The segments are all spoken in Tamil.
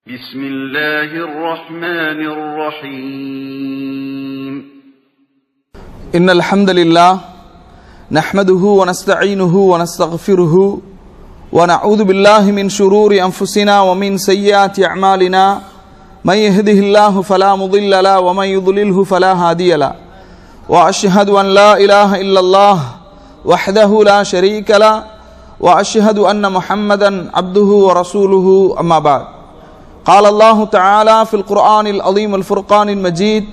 بسم الله الرحمن الرحيم إن الحمد لله نحمده ونستعينه ونستغفره ونعوذ بالله من شرور أنفسنا ومن سيئات أعمالنا من يهده الله فلا مضل له ومن يضلله فلا هادي له وأشهد أن لا إله إلا الله وحده لا شريك له وأشهد أن محمدا عبده ورسوله أما بعد قال الله تعالى في القرآن العظيم الفرقان المجيد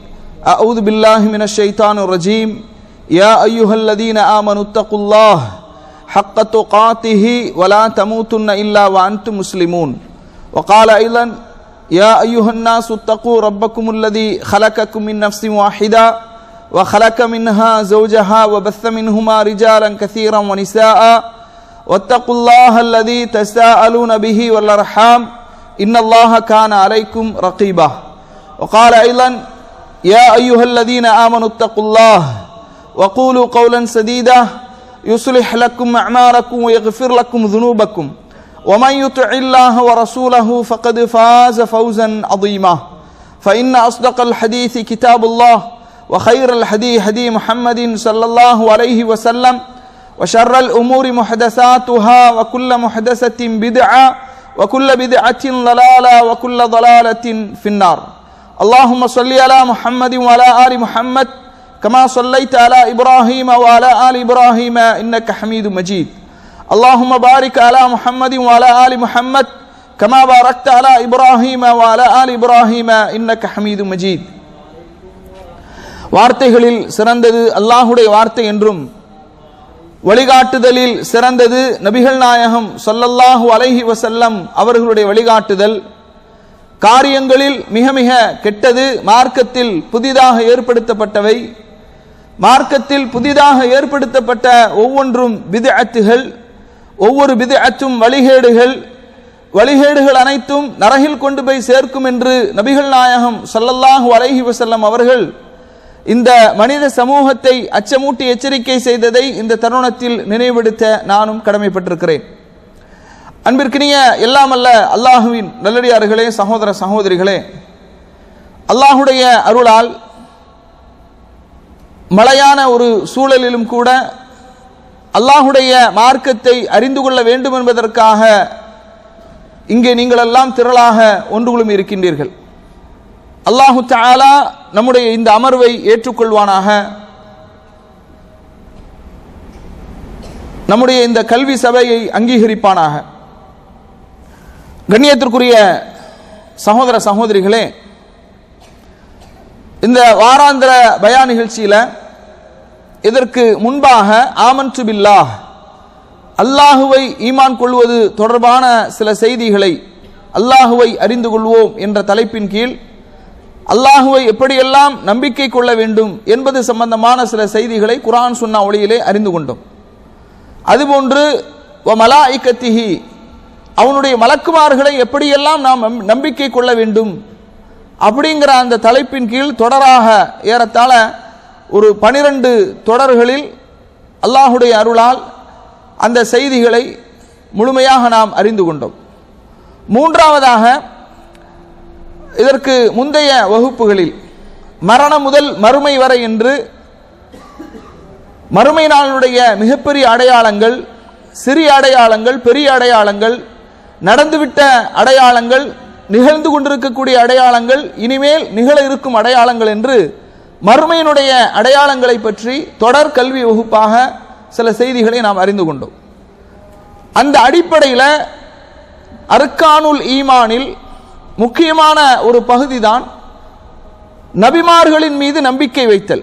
أعوذ بالله من الشيطان الرجيم يا أيها الذين آمنوا اتقوا الله حق تقاته ولا تموتن إلا وأنتم مسلمون وقال أيضا يا أيها الناس اتقوا ربكم الذي خلقكم من نفس واحدة وخلق منها زوجها وبث منهما رجالا كثيرا ونساء واتقوا الله الذي تساءلون به والأرحام إن الله كان عليكم رقيبا وقال أيضا يا أيها الذين آمنوا اتقوا الله وقولوا قولا سديدا يصلح لكم أعمالكم ويغفر لكم ذنوبكم ومن يطع الله ورسوله فقد فاز فوزا عظيما فإن أصدق الحديث كتاب الله وخير الهدي هدي محمد صلى الله عليه وسلم وشر الأمور محدثاتها وكل محدثة بدعة وكل بدعة ضلالة وكل ضلالة في النار اللهم صل على محمد وعلى آل محمد كما صليت على إبراهيم وعلى آل إبراهيم إنك حميد مجيد اللهم بارك على محمد وعلى آل محمد كما باركت على إبراهيم وعلى آل إبراهيم إنك حميد مجيد வார்த்தைகளில் சிறந்தது அல்லாஹ்வுடைய வார்த்தை என்றும் வழிகாட்டுதலில் சிறந்தது நபிகள் நாயகம் ஸல்லல்லாஹு அலைஹி வஸல்லம் அவர்களுடைய வழிகாட்டுதல். காரியங்களில் மிக மிக கெட்டது மார்க்கத்தில் புதிதாக ஏற்படுத்தப்பட்டவை. மார்க்கத்தில் புதிதாக ஏற்படுத்தப்பட்ட ஒவ்வொன்றும் பித்அத்துகள், ஒவ்வொரு பித்அத்தும் வழிகேடுகள். வழிகேடுகள் அனைத்தும் நரகில் கொண்டு போய் சேர்க்கும் என்று நபிகள் நாயகம் ஸல்லல்லாஹு அலைஹி வஸல்லம் அவர்கள் இந்த மனித சமூகத்தை அச்சமூட்டி எச்சரிக்கை செய்ததை இந்த தருணத்தில் நினைவெடுத்த நானும் கடமைப்பட்டிருக்கிறேன். அன்பிற்கினிய எல்லாமல்ல அல்லாஹுவின் நல்லடியார்களே, சகோதர சகோதரிகளே, அல்லாஹுடைய அருளால் மழையான ஒரு சூழலிலும் கூட அல்லாஹுடைய மார்க்கத்தை அறிந்து கொள்ள வேண்டும் என்பதற்காக இங்கே நீங்கள் எல்லாம் திரளாக ஒன்றுகளும் இருக்கின்றீர்கள். அல்லாஹு தஆலா நம்முடைய இந்த அமர்வை ஏற்றுக்கொள்வானாக. நம்முடைய இந்த கல்வி சபையை அங்கீகரிப்பானாக. கண்ணியத்திற்குரிய சகோதர சகோதரிகளே, இந்த வாராந்திர பயான் நிகழ்ச்சியில இதற்கு முன்பாக ஆமன்து பில்லாஹ், அல்லாஹுவை ஈமான் கொள்வது தொடர்பான சில செய்திகளை, அல்லாஹுவை அறிந்து கொள்வோம் என்ற தலைப்பின் கீழ் அல்லாஹுவை எப்படியெல்லாம் நம்பிக்கை கொள்ள வேண்டும் என்பது சம்பந்தமான சில செய்திகளை குர்ஆன் சுன்னா ஒளியிலே அறிந்து கொண்டோம். அதுபோன்று மலாயிகத்திஹி, அவனுடைய மலக்குமார்களை எப்படியெல்லாம் நாம் நம்பிக்கை கொள்ள வேண்டும் அப்படிங்கிற அந்த தலைப்பின் கீழ் தொடராக ஏறத்தாழ ஒரு 12 தொடர்களில் அல்லாஹுடைய அருளால் அந்த செய்திகளை முழுமையாக நாம் அறிந்து கொண்டோம். மூன்றாவதாக, இதற்கு முந்தைய வகுப்புகளில் மரணம் முதல் மறுமை வரை என்று மறுமை நாளுடைய மிகப்பெரிய அடையாளங்கள், சிறிய அடையாளங்கள், பெரிய அடையாளங்கள், நடந்துவிட்ட அடையாளங்கள், நிகழ்ந்து கொண்டிருக்கக்கூடிய அடையாளங்கள், இனிமேல் நிகழ இருக்கும் அடையாளங்கள் என்று மறுமையினுடைய அடையாளங்களை பற்றி தொடர் கல்வி வகுப்பாக சில செய்திகளை நாம் அறிந்து கொண்டோம். அந்த அடிப்படையில் அர்கானுல் ஈமானில் முக்கியமான ஒரு பகுதி தான் நபிமார்களின் மீது நம்பிக்கை வைத்தல்.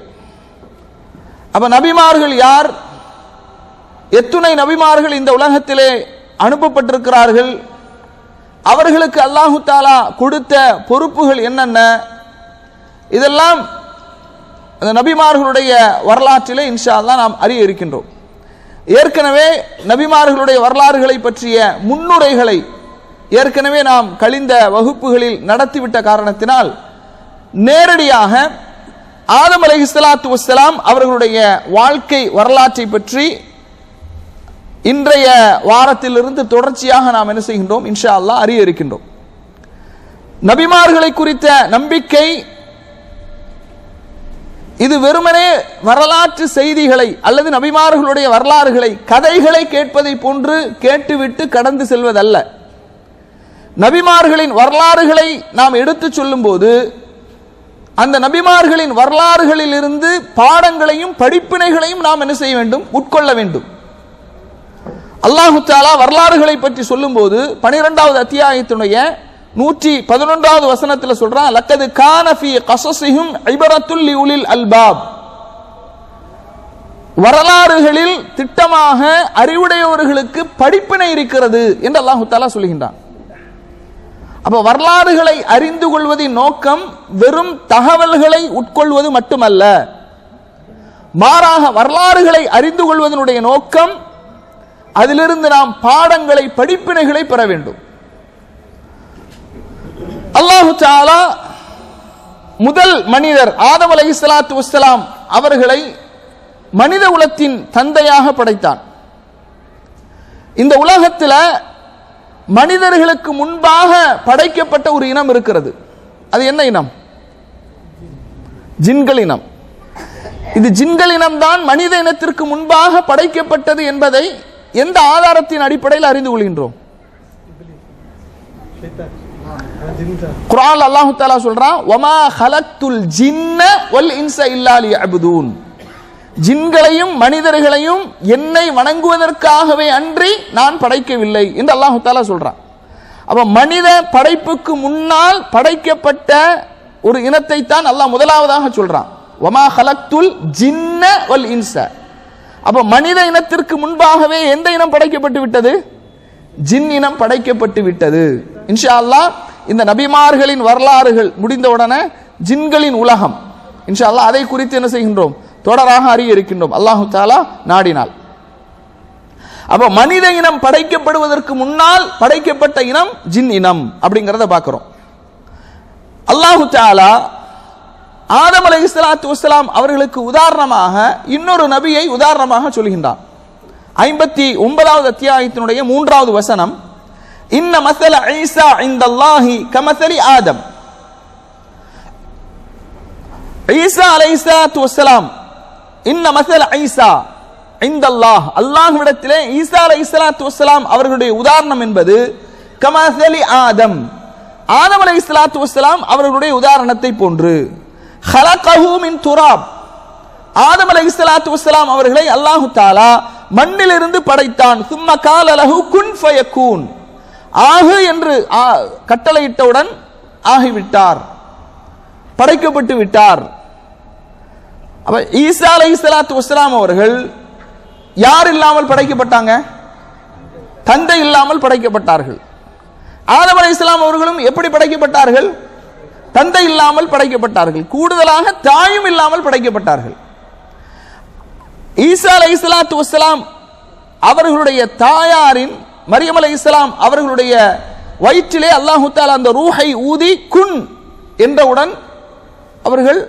அப்ப நபிமார்கள் யார், எத்துணை நபிமார்கள் இந்த உலகத்திலே அனுப்பப்பட்டிருக்கிறார்கள், அவர்களுக்கு அல்லாஹு தஆலா கொடுத்த பொறுப்புகள் என்னென்ன, இதெல்லாம் அந்த நபிமார்களுடைய வரலாற்றிலே இன்ஷா அல்லாஹ் நாம் அறிய இருக்கின்றோம். ஏற்கனவே நபிமார்களுடைய வரலாறுகளை பற்றிய முன்னுரைகளை ஏற்கனவே நாம் கழிந்த வகுப்புகளில் நடத்திவிட்ட காரணத்தினால் நேரடியாக ஆதம் அலைஹிஸ்ஸலாத்து வஸ்ஸலாம் அவர்களுடைய வாழ்க்கை வரலாற்றை பற்றி இன்றைய வாரத்திலிருந்து தொடர்ச்சியாக நாம் என்ன செய்கின்றோம், இன்ஷா அல்லாஹ் அறிய இருக்கின்றோம். நபிமார்களை குறித்த நம்பிக்கை இது வெறுமனே வரலாற்று செய்திகளை அல்லது நபிமார்களுடைய வரலாறுகளை, கதைகளை கேட்பதை போன்று கேட்டுவிட்டு கடந்து செல்வதல்ல. நபிமார்களின் வரலாறுகளை நாம் எடுத்துச் சொல்லும் போது அந்த நபிமார்களின் வரலாறுகளில் இருந்து பாடங்களையும் படிப்பினைகளையும் நாம் என்ன செய்ய வேண்டும்? உட்கொள்ள வேண்டும். அல்லாஹு தஆலா வரலாறுகளை பற்றி சொல்லும் போது 12வது அத்தியாயத்தினுடைய 111வது வசனத்தில் சொல்றான், லக்கது கான ஃபீ கஸஸிஹிம் இபரத்துல் லிஉலில் அல்பாப். வரலாறுகளில் திட்டமாக அறிவுடையவர்களுக்கு படிப்பினை இருக்கிறது என்று அல்லாஹு தஆலா சொல்கின்றான். அப்ப வரலாறுகளை அறிந்து கொள்வதின் நோக்கம் வெறும் தகவல்களை உட்கொள்வது மட்டுமல்ல, மாறாக வரலாறுகளை அறிந்து கொள்வதனுடைய நோக்கம் அதிலிருந்து நாம் பாடங்களை, படிப்பினைகளை பெற வேண்டும். அல்லாஹு தஆலா முதல் மனிதர் ஆதம் அலைஹிஸ்ஸலாத்து வஸ்ஸலாம் அவர்களை மனித குலத்தின் தந்தையாக படைத்தான். இந்த உலகத்தில் மனிதர்களுக்கு முன்பாக படைக்கப்பட்ட ஒரு இனம் இருக்கிறது. அது என்ன இனம்? ஜின்கள் இனம். இது ஜின்கள் இனம்தான் மனித இனத்திற்கு முன்பாக படைக்கப்பட்டது என்பதை எந்த ஆதாரத்தின் அடிப்படையில் அறிந்து கொள்கின்றோம்? குர்ஆன்ல அல்லாஹ் தஆலா சொல்றான், வமா ஹலக்துல் ஜின்ன வல் இன்ஸ இல்லா லியஅபுதூன். ஜின்களையும் மனிதர்களையும் என்னை வணங்குவதற்காகவே அன்றி நான் படைக்கவில்லை என்று அல்லாஹ் தஆலா சொல்றான். அப்ப மனித படைப்புக்கு முன்னால் படைக்கப்பட்ட ஒரு இனத்தை தான் அல்லாஹ் முதலாவதாக சொல்றான், வமா ஹலக்துல் ஜின்ன வல் இன்ஸ. அப்ப மனித இனத்திற்கு முன்பாகவே எந்த இனம் படைக்கப்பட்டு விட்டது? ஜின் இனம் படைக்கப்பட்டு விட்டது. இன்ஷா அல்லாஹ் இந்த நபிமார்களின் வரலாறுகள் முடிந்தவுடனே ஜின்களின் உலகம் இன்ஷா அல்லாஹ் அதை குறித்து என்ன செய்கின்றோம்? தொடராக அறிய இருக்கின்றோம் அல்லாஹு தஆலா நாடினால். அப்ப மனித இனம் படைக்கப்படுவதற்கு முன்னால் படைக்கப்பட்ட இனம் ஜின் இனம் அப்படிங்கிறத பார்க்கிறோம். அல்லாஹு தஆலா ஆதம் அலைஹிஸ்ஸலாத்து வஸ்ஸலாம் அவர்களுக்கு உதாரணமாக இன்னொரு நபியை உதாரணமாக சொல்கின்றான். 59வது அத்தியாயத்தினுடைய 3வது வசனம், இன்ன மஸல ஈசா இன்தல்லாஹி கமஸலி ஆதம். ஈசா அலைஹிஸ்ஸலாத்து வஸ்ஸலாம், இன்ன மஸல ஈசா இன்தல்லாஹ், அல்லாஹ்விடத்திலே ஈசா அலைஹிஸ்ஸலாத்து வஸ்ஸலாம் அவர்களுடைய உதாரணம் என்பது கமஸலி ஆதம், ஆதம் அலைஹிஸ்ஸலாத்து வஸ்ஸலாம் அவர்களுடைய உதாரணத்தை போன்று. ஹலகஹு மின் துராப், ஆதம் அலைஹிஸ்ஸலாத்து வஸ்ஸலாம் அவர்களை அல்லாஹ் தஆலா மண்ணிலிருந்து படைத்தான். சும்ம கால லஹு குன் ஃபயகூன், ஆகு என்று கட்டளையிட்டவுடன் ஆகிவிட்டார், படைக்கப்பட்டு விட்டார். அப்ப ஈசா அலைஹிஸ்ஸலாத்து வஸ்ஸலாம் அவர்கள் யார் இல்லாமல் படைக்கப்பட்டாங்க? தந்தை இல்லாமல் படைக்கப்பட்டார்கள். ஆதம் அலைஹிஸ்ஸலாம் அவர்களும் எப்படி படைக்கப்பட்டார்கள்? தந்தை இல்லாமல் படைக்கப்பட்டார்கள். கூடுதலாக தாயும் இல்லாமல் படைக்கப்பட்டார்கள். ஈசா அலைஹிஸ்ஸலாத்து வஸ்ஸலாம் அவர்களுடைய தாயாரின் மரியம் அலைஹிஸ்ஸலாம் அவர்களுடைய வயிற்றிலே அல்லாஹ் தஆலா அந்த ரூஹை ஊதி குன் என்றவுடன் அவர்கள்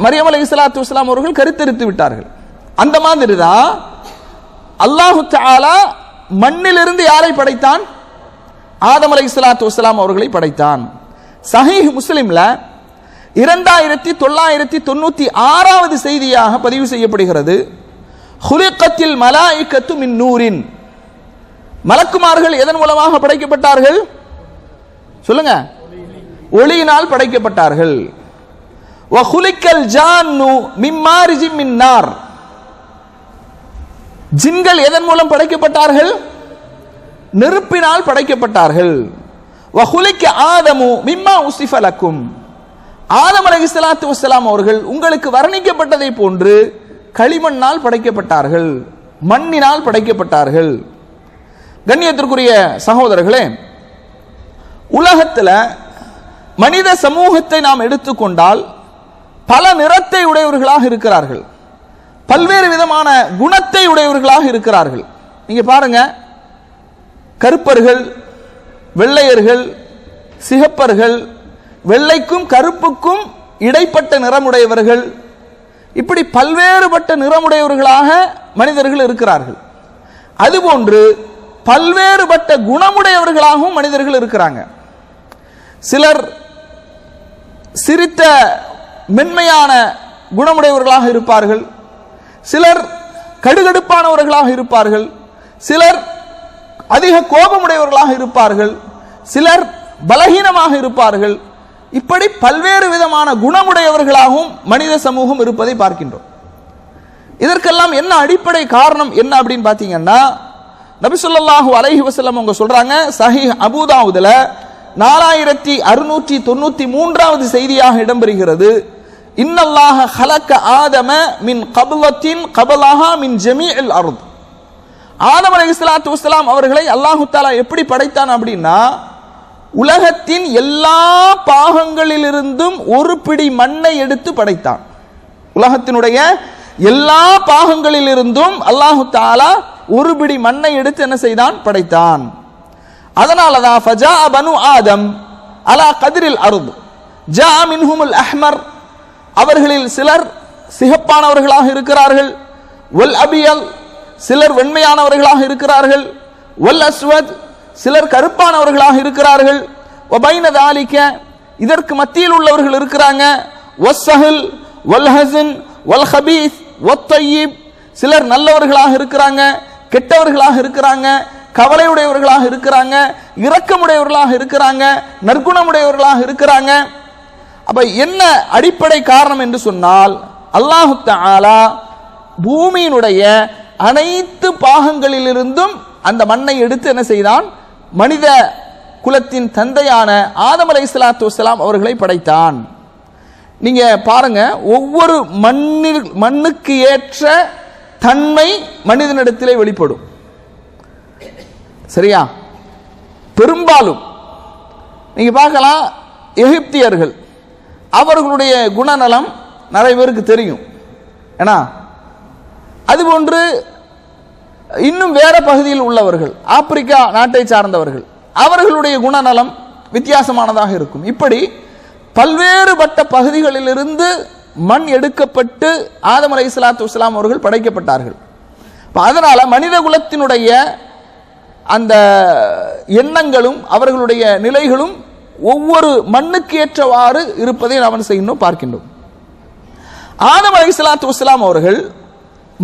மரியம் அலைஹிஸ்ஸலாத்து வஸ்ஸலாம் அவர்கள் கருத்தரித்து விட்டார்கள். அந்த மாதிரி தான் அல்லாஹ் தஆலா மண்ணிலிருந்து யாரை படைத்தான்? ஆதம் அலைஹிஸ்ஸலாத்து வஸ்ஸலாம் அவர்களை படைத்தான். சஹீஹ் முஸ்லிம்ல 2996வது செய்தியாக பதிவு செய்யப்படுகிறது, ஹுலிகத்தில் மலாயிகத்து மின் நூரின், மலக்குமார்கள் எதன் மூலமாக படைக்கப்பட்டார்கள்? சொல்லுங்க. ஒளியினால் படைக்கப்பட்டார்கள். வஹுலிக்கல் ஜான்னு மின் மாரிஜின் மின் நார், ஜின்கள் எதன் மூலம் படைக்கப்பட்டார்கள்? நெருப்பினால் படைக்கப்பட்டார்கள். வஹுலிக்க ஆதமு மிம்மா உஸிஃப லக்கும், ஆதம் அலைஹிஸ்ஸலாத்து வஸ்ஸலாம் அவர்கள் உங்களுக்கு வர்ணிக்கப்பட்டதை போன்று களிமண்ணால் படைக்கப்பட்டார்கள், மண்ணினால் படைக்கப்பட்டார்கள். கண்ணியத்திற்குரிய சகோதரர்களே, உலகத்தில் மனித சமூகத்தை நாம் எடுத்துக்கொண்டால் பல நிறத்தை உடையவர்களாக இருக்கிறார்கள், பல்வேறு விதமான குணத்தை உடையவர்களாக இருக்கிறார்கள். நீங்க பாருங்க, கருப்பர்கள், வெள்ளையர்கள், சிகப்பர்கள், வெள்ளைக்கும் கருப்புக்கும் இடைப்பட்ட நிறமுடையவர்கள், இப்படி பல்வேறுபட்ட நிறமுடையவர்களாக மனிதர்கள் இருக்கிறார்கள். அதுபோன்று பல்வேறுபட்ட குணமுடையவர்களாகவும் மனிதர்கள் இருக்கிறாங்க. சிலர் சிரித்த மென்மையான குணமுடையவர்களாக இருப்பார்கள், சிலர் கடுகடுப்பானவர்களாக இருப்பார்கள், சிலர் அதிக கோபமுடையவர்களாக இருப்பார்கள், சிலர் பலகீனமாக இருப்பார்கள். இப்படி பல்வேறு விதமான குணமுடையவர்களாகவும் மனித சமூகம் இருப்பதை பார்க்கின்றோம். இதற்கெல்லாம் என்ன அடிப்படை காரணம் என்ன அப்படின்னு பார்த்தீங்கன்னா, நபி ஸல்லல்லாஹு அலைஹி வஸல்லம் அவங்க சொல்றாங்க, சஹீஹ் அபூதாவுதுல 4693வது செய்தியாக இடம்பெறுகிறது, இன்னல்லாஹ ஹலக ஆதம மின் கப்லத்தின் கபலஹா மின் ஜமீஇல் அர்த். ஆதம் அலைஹிஸ்ஸலாத்து வஸ்ஸலாம் அவர்களை அல்லாஹு தஆலா எப்படி படைத்தான் அப்படின்னா, உலகத்தின் எல்லா பாகங்களிலிருந்தும் ஒரு பிடி மண்ணை எடுத்து படைத்தான். உலகத்தினுடைய எல்லா பாகங்களிலிருந்தும் அல்லாஹு தஆலா ஒரு பிடி மண்ணை எடுத்து என்ன செய்தான்? படைத்தான். அதனாலதான் ஃபஜா பனு ஆதம் அலா கத்ரில் அர்த் ஜா மின்ஹுமுல் அஹ்மர், அவர்களில் சிலர் சிகப்பானவர்களாக இருக்கிறார்கள், வல் அபியல் சிலர் வெண்மையானவர்களாக இருக்கிறார்கள், வல் அஸ்வத் சிலர் கருப்பானவர்களாக இருக்கிறார்கள், வபைன தாலிக இதற்கு மத்தியில் உள்ளவர்கள் இருக்கிறாங்க, வஸ்ஸஹல் வல் ஹஸன் வல் ஹபீஸ் வத் தய்யிப் சிலர் நல்லவர்களாக இருக்கிறாங்க, கெட்டவர்களாக இருக்கிறாங்க, கவலையுடையவர்களாக இருக்கிறாங்க, இரக்கமுடையவர்களாக இருக்கிறாங்க, நற்குணமுடையவர்களாக இருக்கிறாங்க. அப்ப என்ன அடிப்படை காரணம் என்று சொன்னால், அல்லாஹு தஆலா பூமியினுடைய அனைத்து பாகங்களிலிருந்தும் அந்த மண்ணை எடுத்து என்ன செய்தான்? மனித குலத்தின் தந்தையான ஆதம் அலைஹிஸ்ஸலாத்து வஸ்ஸலாம் அவர்களை படைத்தான். நீங்க பாருங்க, ஒவ்வொரு மண்ணுக்கு ஏற்ற தன்மை மனிதனிடத்திலே வெளிப்படும். சரியா? பெரும்பாலும் நீங்க பார்க்கலாம், எகிப்தியர்கள் அவர்களுடைய குணநலம் நிறைய பேருக்கு தெரியும். ஏன்னா அதுபோன்று இன்னும் வேற பகுதியில் உள்ளவர்கள், ஆப்பிரிக்கா நாட்டை சார்ந்தவர்கள், அவர்களுடைய குணநலம் வித்தியாசமானதாக இருக்கும். இப்படி பல்வேறுபட்ட பகுதிகளிலிருந்து மண் எடுக்கப்பட்டு ஆதம் அலைஹிஸ்ஸலாத்து வஸ்ஸலாம் அவர்கள் படைக்கப்பட்டார்கள். அதனால மனித குலத்தினுடைய அந்த எண்ணங்களும் அவர்களுடைய நிலைகளும் ஒவ்வொரு மண்ணுக்கு ஏற்றவாறு இருப்பதை நாம் செய்யணும் பார்க்கின்றோம். ஆதம் அலைஹிஸ்ஸலாத்து வஸ்ஸலாம் அவர்கள்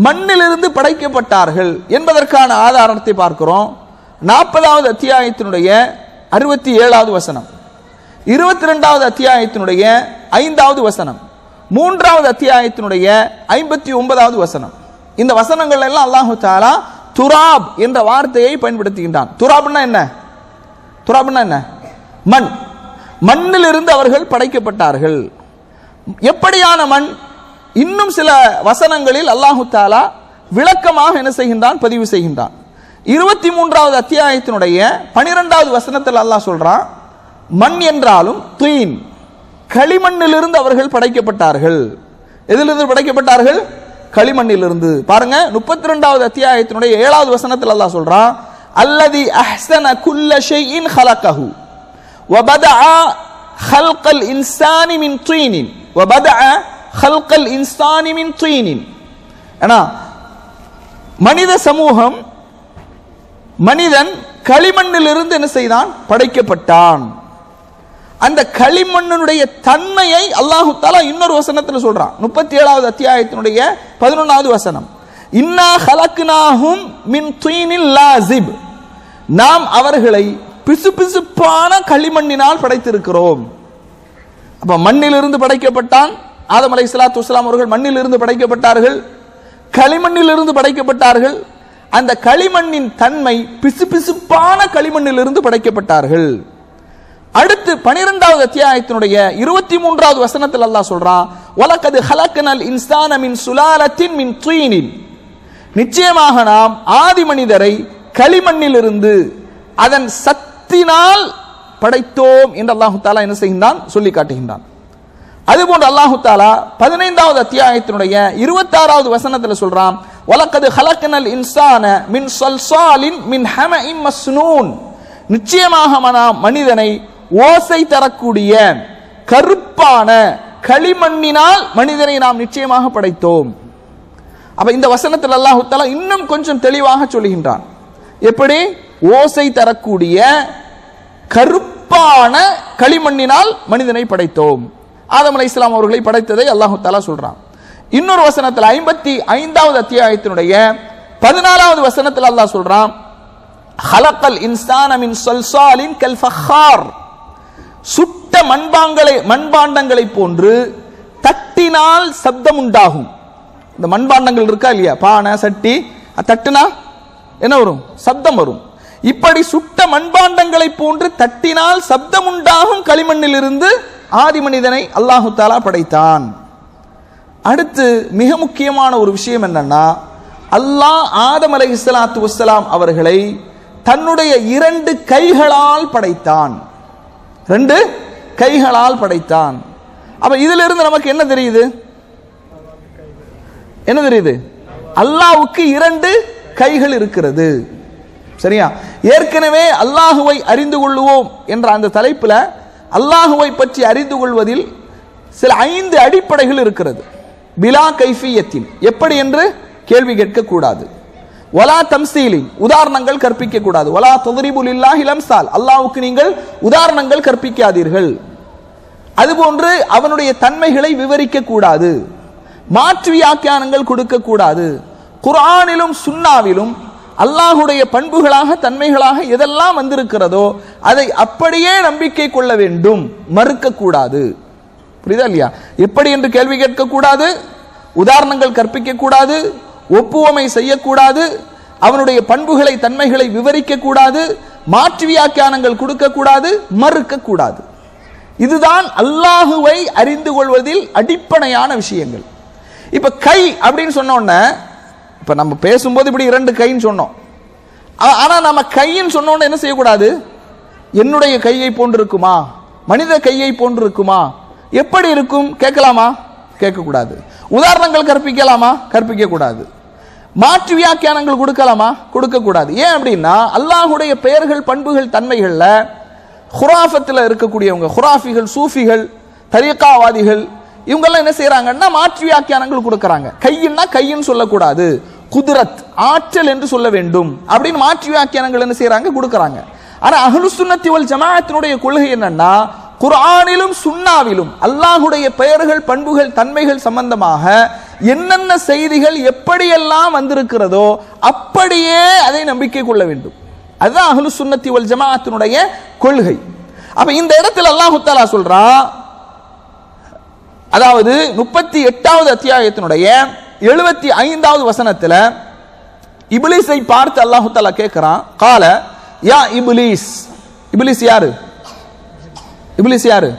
மண்ணிலிருந்து படைக்கப்பட்டார்கள் என்பதற்கான ஆதாரத்தை பார்க்கிறோம். 40வது அத்தியாயத்தினுடைய 67வது வசனம், 22வது அத்தியாயத்தினுடைய 5வது வசனம், 3வது அத்தியாயத்தினுடைய 59வது வசனம். இந்த வசனங்கள் எல்லாம் அல்லாஹு தஆலா துராப் என்ற வார்த்தையை பயன்படுத்துகின்றான். துராப்னா என்ன? துராப்னா என்ன? மண். மண்ணிலிருந்து அவர்கள் படைக்கப்பட்டார்கள். எப்படியான மண்? இன்னும் சில வசனங்களில் அல்லாஹு தஆலா விளக்கமாக என்ன செய்கின்றான்? பதிவு செய்கின்றான். 23வது அத்தியாயத்தினுடைய 12வது வசனத்தில் அல்லாஹ் சொல்றான், மண் என்றாலும் தீன், களிமண்ணிலிருந்து அவர்கள் படைக்கப்பட்டார்கள். எதிலிருந்து படைக்கப்பட்டார்கள்? களிமண்ணிலிருந்து. பாருங்க, 32வது அத்தியாயத்தினுடைய 7வது வசனத்தில் அல்லாஹ் சொல்றான், அல்லதி அஹ்ஸன குல்ல ஷைஇன் ஹலகஹு வபதஅ ஹல்கல் இன்சானி மின் தீனின் வபதஅ ஹல்கல் இன்சானி மின் தீனின். ஏன்னா மனித சமூகம், மனிதன் களிமண்ணிலிருந்து என்ன செய்தான்? படைக்கப்பட்டான். அந்த களிமண்ணுடைய தன்மையை அல்லாஹு தஆலா இன்னொரு வசனத்தில் சொல்றான். 37வது அத்தியாயத்தினுடைய 11வது வசனம், இன்னா ஹலக்னாஹும் மின் தீனில் லாஸிப், நாம் அவர்களை பிசுபிசுப்பான களிமண்ணினால் படைத்திருக்கிறோம். அப்ப மண்ணிலிருந்து படைக்கப்பட்டான் ஆதம் அலைஹிஸ்ஸலாத்து வஸ்ஸலாம் அவர்கள். மண்ணிலிருந்து படைக்கப்பட்டார்கள், களிமண்ணிலிருந்து படைக்கப்பட்டார்கள். அந்த களிமண்ணின் தன்மை பிசுபிசுப்பான களிமண்ணிலிருந்து படைக்கப்பட்டார்கள். அடுத்து 12வது அத்தியாயத்தினுடைய 23வது வசனத்தில் அல்லாஹ் சொல்றான், வலகத் ஹலக்னல் இன்சான மின் சுலாலத்தின் மின் தீனின், நிச்சயமாக நாம் ஆதி மனிதரை களிமண்ணிலிருந்து அதன் சத்தினால் படைத்தோம் என்று அல்லாஹு தஆலா என்ன செய்கின்றான்? சொல்லி காட்டுகின்றான். அதுபோன்று அல்லாஹு தஆலா 15வது அத்தியாயத்தினுடைய 26வது வசனத்தில் சொல்றான், வலகத் ஹலக்னல் இன்சான மின் ஸல்ஸாலின் மின் ஹமஇம் மஸ்னூன், நிச்சயமாக நாம் மனிதனை ஓசை தரக்கூடிய கருப்பான களிமண்ணினால் மனிதனை நாம் நிச்சயமாக படைத்தோம். அப்ப இந்த வசனத்தில் அல்லாஹ் தஆலா இன்னும் கொஞ்சம் தெளிவாக சொல்லுகின்றான். எப்படி? ஓசை தரக்கூடிய கருப்பான களிமண்ணினால் மனிதனை படைத்தோம். ஆதம் அலைஹிஸ்ஸலாம் அவர்களை படைத்ததை அல்லாஹ் தஆலா சொல்றான். இன்னொரு வசனத்தில் 55வது அத்தியாயத்தினுடைய 14வது வசனத்தில் அல்லாஹ் சொல்றான், ஹலக்கல் இன்சான மின் ஸல்ஸாலின் கல் ஃபஹார். சுட்ட மண்பாண்டங்களை போன்று தட்டினால் சப்தம் உண்டாகும். இந்த மண்பாண்டங்கள் இருக்கா இல்லையா, பானை சட்டி, தட்டுனா என்ன வரும்? சப்தம் வரும். இப்படி சுட்ட மண்பாண்டங்களை போன்று தட்டினால் சப்தம் உண்டாகும் களிமண்ணில் இருந்து ஆதி மனிதனை அல்லாஹு தஆலா படைத்தான். அடுத்து மிக முக்கியமான ஒரு விஷயம் என்னன்னா, அல்லாஹ் ஆதம் அலைஹிஸ்ஸலாத்து வஸ்ஸலாம் அவர்களை தன்னுடைய 2 கைகளால் படைத்தான். 2 கைகளால் படைத்தான். அப்ப இதுல இருந்து நமக்கு என்ன தெரியுது? என்ன தெரியுது? அல்லாஹ்வுக்கு 2 கைகள் இருக்கிறது. சரியா? ஏற்கனவே அல்லாஹுவை அறிந்து கொள்வோம் என்ற அந்த தலைப்புல அல்லாஹுவை பற்றி அறிந்து கொள்வதில் சில 5 அடிப்படைகள் இருக்கிறது. பிலா கைஃபியத்தின், எப்படி என்று கேள்வி கேட்க கூடாது. வலா தம்சீலின், உதாரணங்கள் கற்பிக்க கூடாது. வலா தத்ரிபு லில்லாஹில் அம்சால், அல்லாஹ்வுக்கு நீங்கள் உதாரணங்கள் கற்பிக்காதீர்கள். அதுபோன்று அவனுடைய தன்மைகளை விவரிக்க கூடாது. மாற்று வியாக்கியானங்கள் கொடுக்க கூடாது. குர்ஆனிலும் சுன்னாவிலும் அல்லாஹுடைய பண்புகளாக தன்மைகளாக எதெல்லாம் வந்திருக்கிறதோ அதை அப்படியே நம்பிக்கை கொள்ள வேண்டும், மறுக்க கூடாது. புரியுதா இல்லையா? எப்படி என்று கேள்வி கேட்க கூடாது, உதாரணங்கள் கற்பிக்க கூடாது, ஒப்புவமை செய்யக்கூடாது, அவனுடைய பண்புகளை தன்மைகளை விவரிக்க கூடாது, மாற்று வியாக்கியானங்கள் கொடுக்க கூடாது, மறுக்க கூடாது. இதுதான் அல்லாஹுவை அறிந்து கொள்வதில் அடிப்படையான விஷயங்கள். இப்ப கை அப்படின்னு சொன்ன உடனே, இப்ப நம்ம பேசும்போது இப்படி 2 கைன்னு சொன்னோம். ஆனா நம்ம கைன்னு சொன்ன உடனே என்ன செய்யக்கூடாது? என்னுடைய கையை போன்று இருக்குமா, மனித கையை போன்று இருக்குமா, எப்படி இருக்கும் கேட்கலாமா? கேட்கக்கூடாது. உதாரணங்கள் கற்பிக்கலாமா? கற்பிக்க கூடாது. மாற்று வியாக்கியானங்கள் கொடுக்கலாமா? கொடுக்க கூடாது. ஏன் அப்படின்னா அல்லாஹுடைய பெயர்கள் பண்புகள் தன்மைகள்ல ஹுராஃபத்தில் இருக்கக்கூடியவங்க, ஹுராஃபிகள், சூஃபிகள், தரீகாவாதிகள், இவங்கெல்லாம் என்ன செய்யறாங்கன்னா மாற்று வியாக்கியானங்கள் கொடுக்கறாங்க. கையின்னா கையின்னு சொல்லக்கூடாது, குதிரத் ஆற்றல் என்று சொல்ல வேண்டும் அப்படின்னு மாற்று வியாக்கியானங்கள் என்ன செய்யறாங்க? கொடுக்கறாங்க. ஆனா அஹ்லுஸ் சுன்னத்தி வல் ஜமாஅத்தினுடைய கொள்கை என்னன்னா, குர்ஆனிலும் சுன்னாவிலும் அல்லாஹுடைய பெயர்கள் பண்புகள் தன்மைகள் சம்பந்தமாக என்னென்ன செய்திகள் எப்படியெல்லாம் வந்திருக்கிறதோ அப்படியே அதை நம்பிக்கை கொள்ள வேண்டும். அதுதான் அஹ்லுஸ் சுன்னத்தி வல் ஜமாஅத்தினுடைய கொள்கை. அப்ப இந்த இடத்துல அல்லாஹ் தஆலா சொல்றான், அதாவது 38வது அத்தியாயத்தினுடைய 75வது வசனத்துல இப்லீஸை பார்த்து அல்லாஹ் தஆலா கேட்கிறான், கால யா இப்லீஸ். இப்லீஸ் யாரு? இப்லீஸ் யாரு?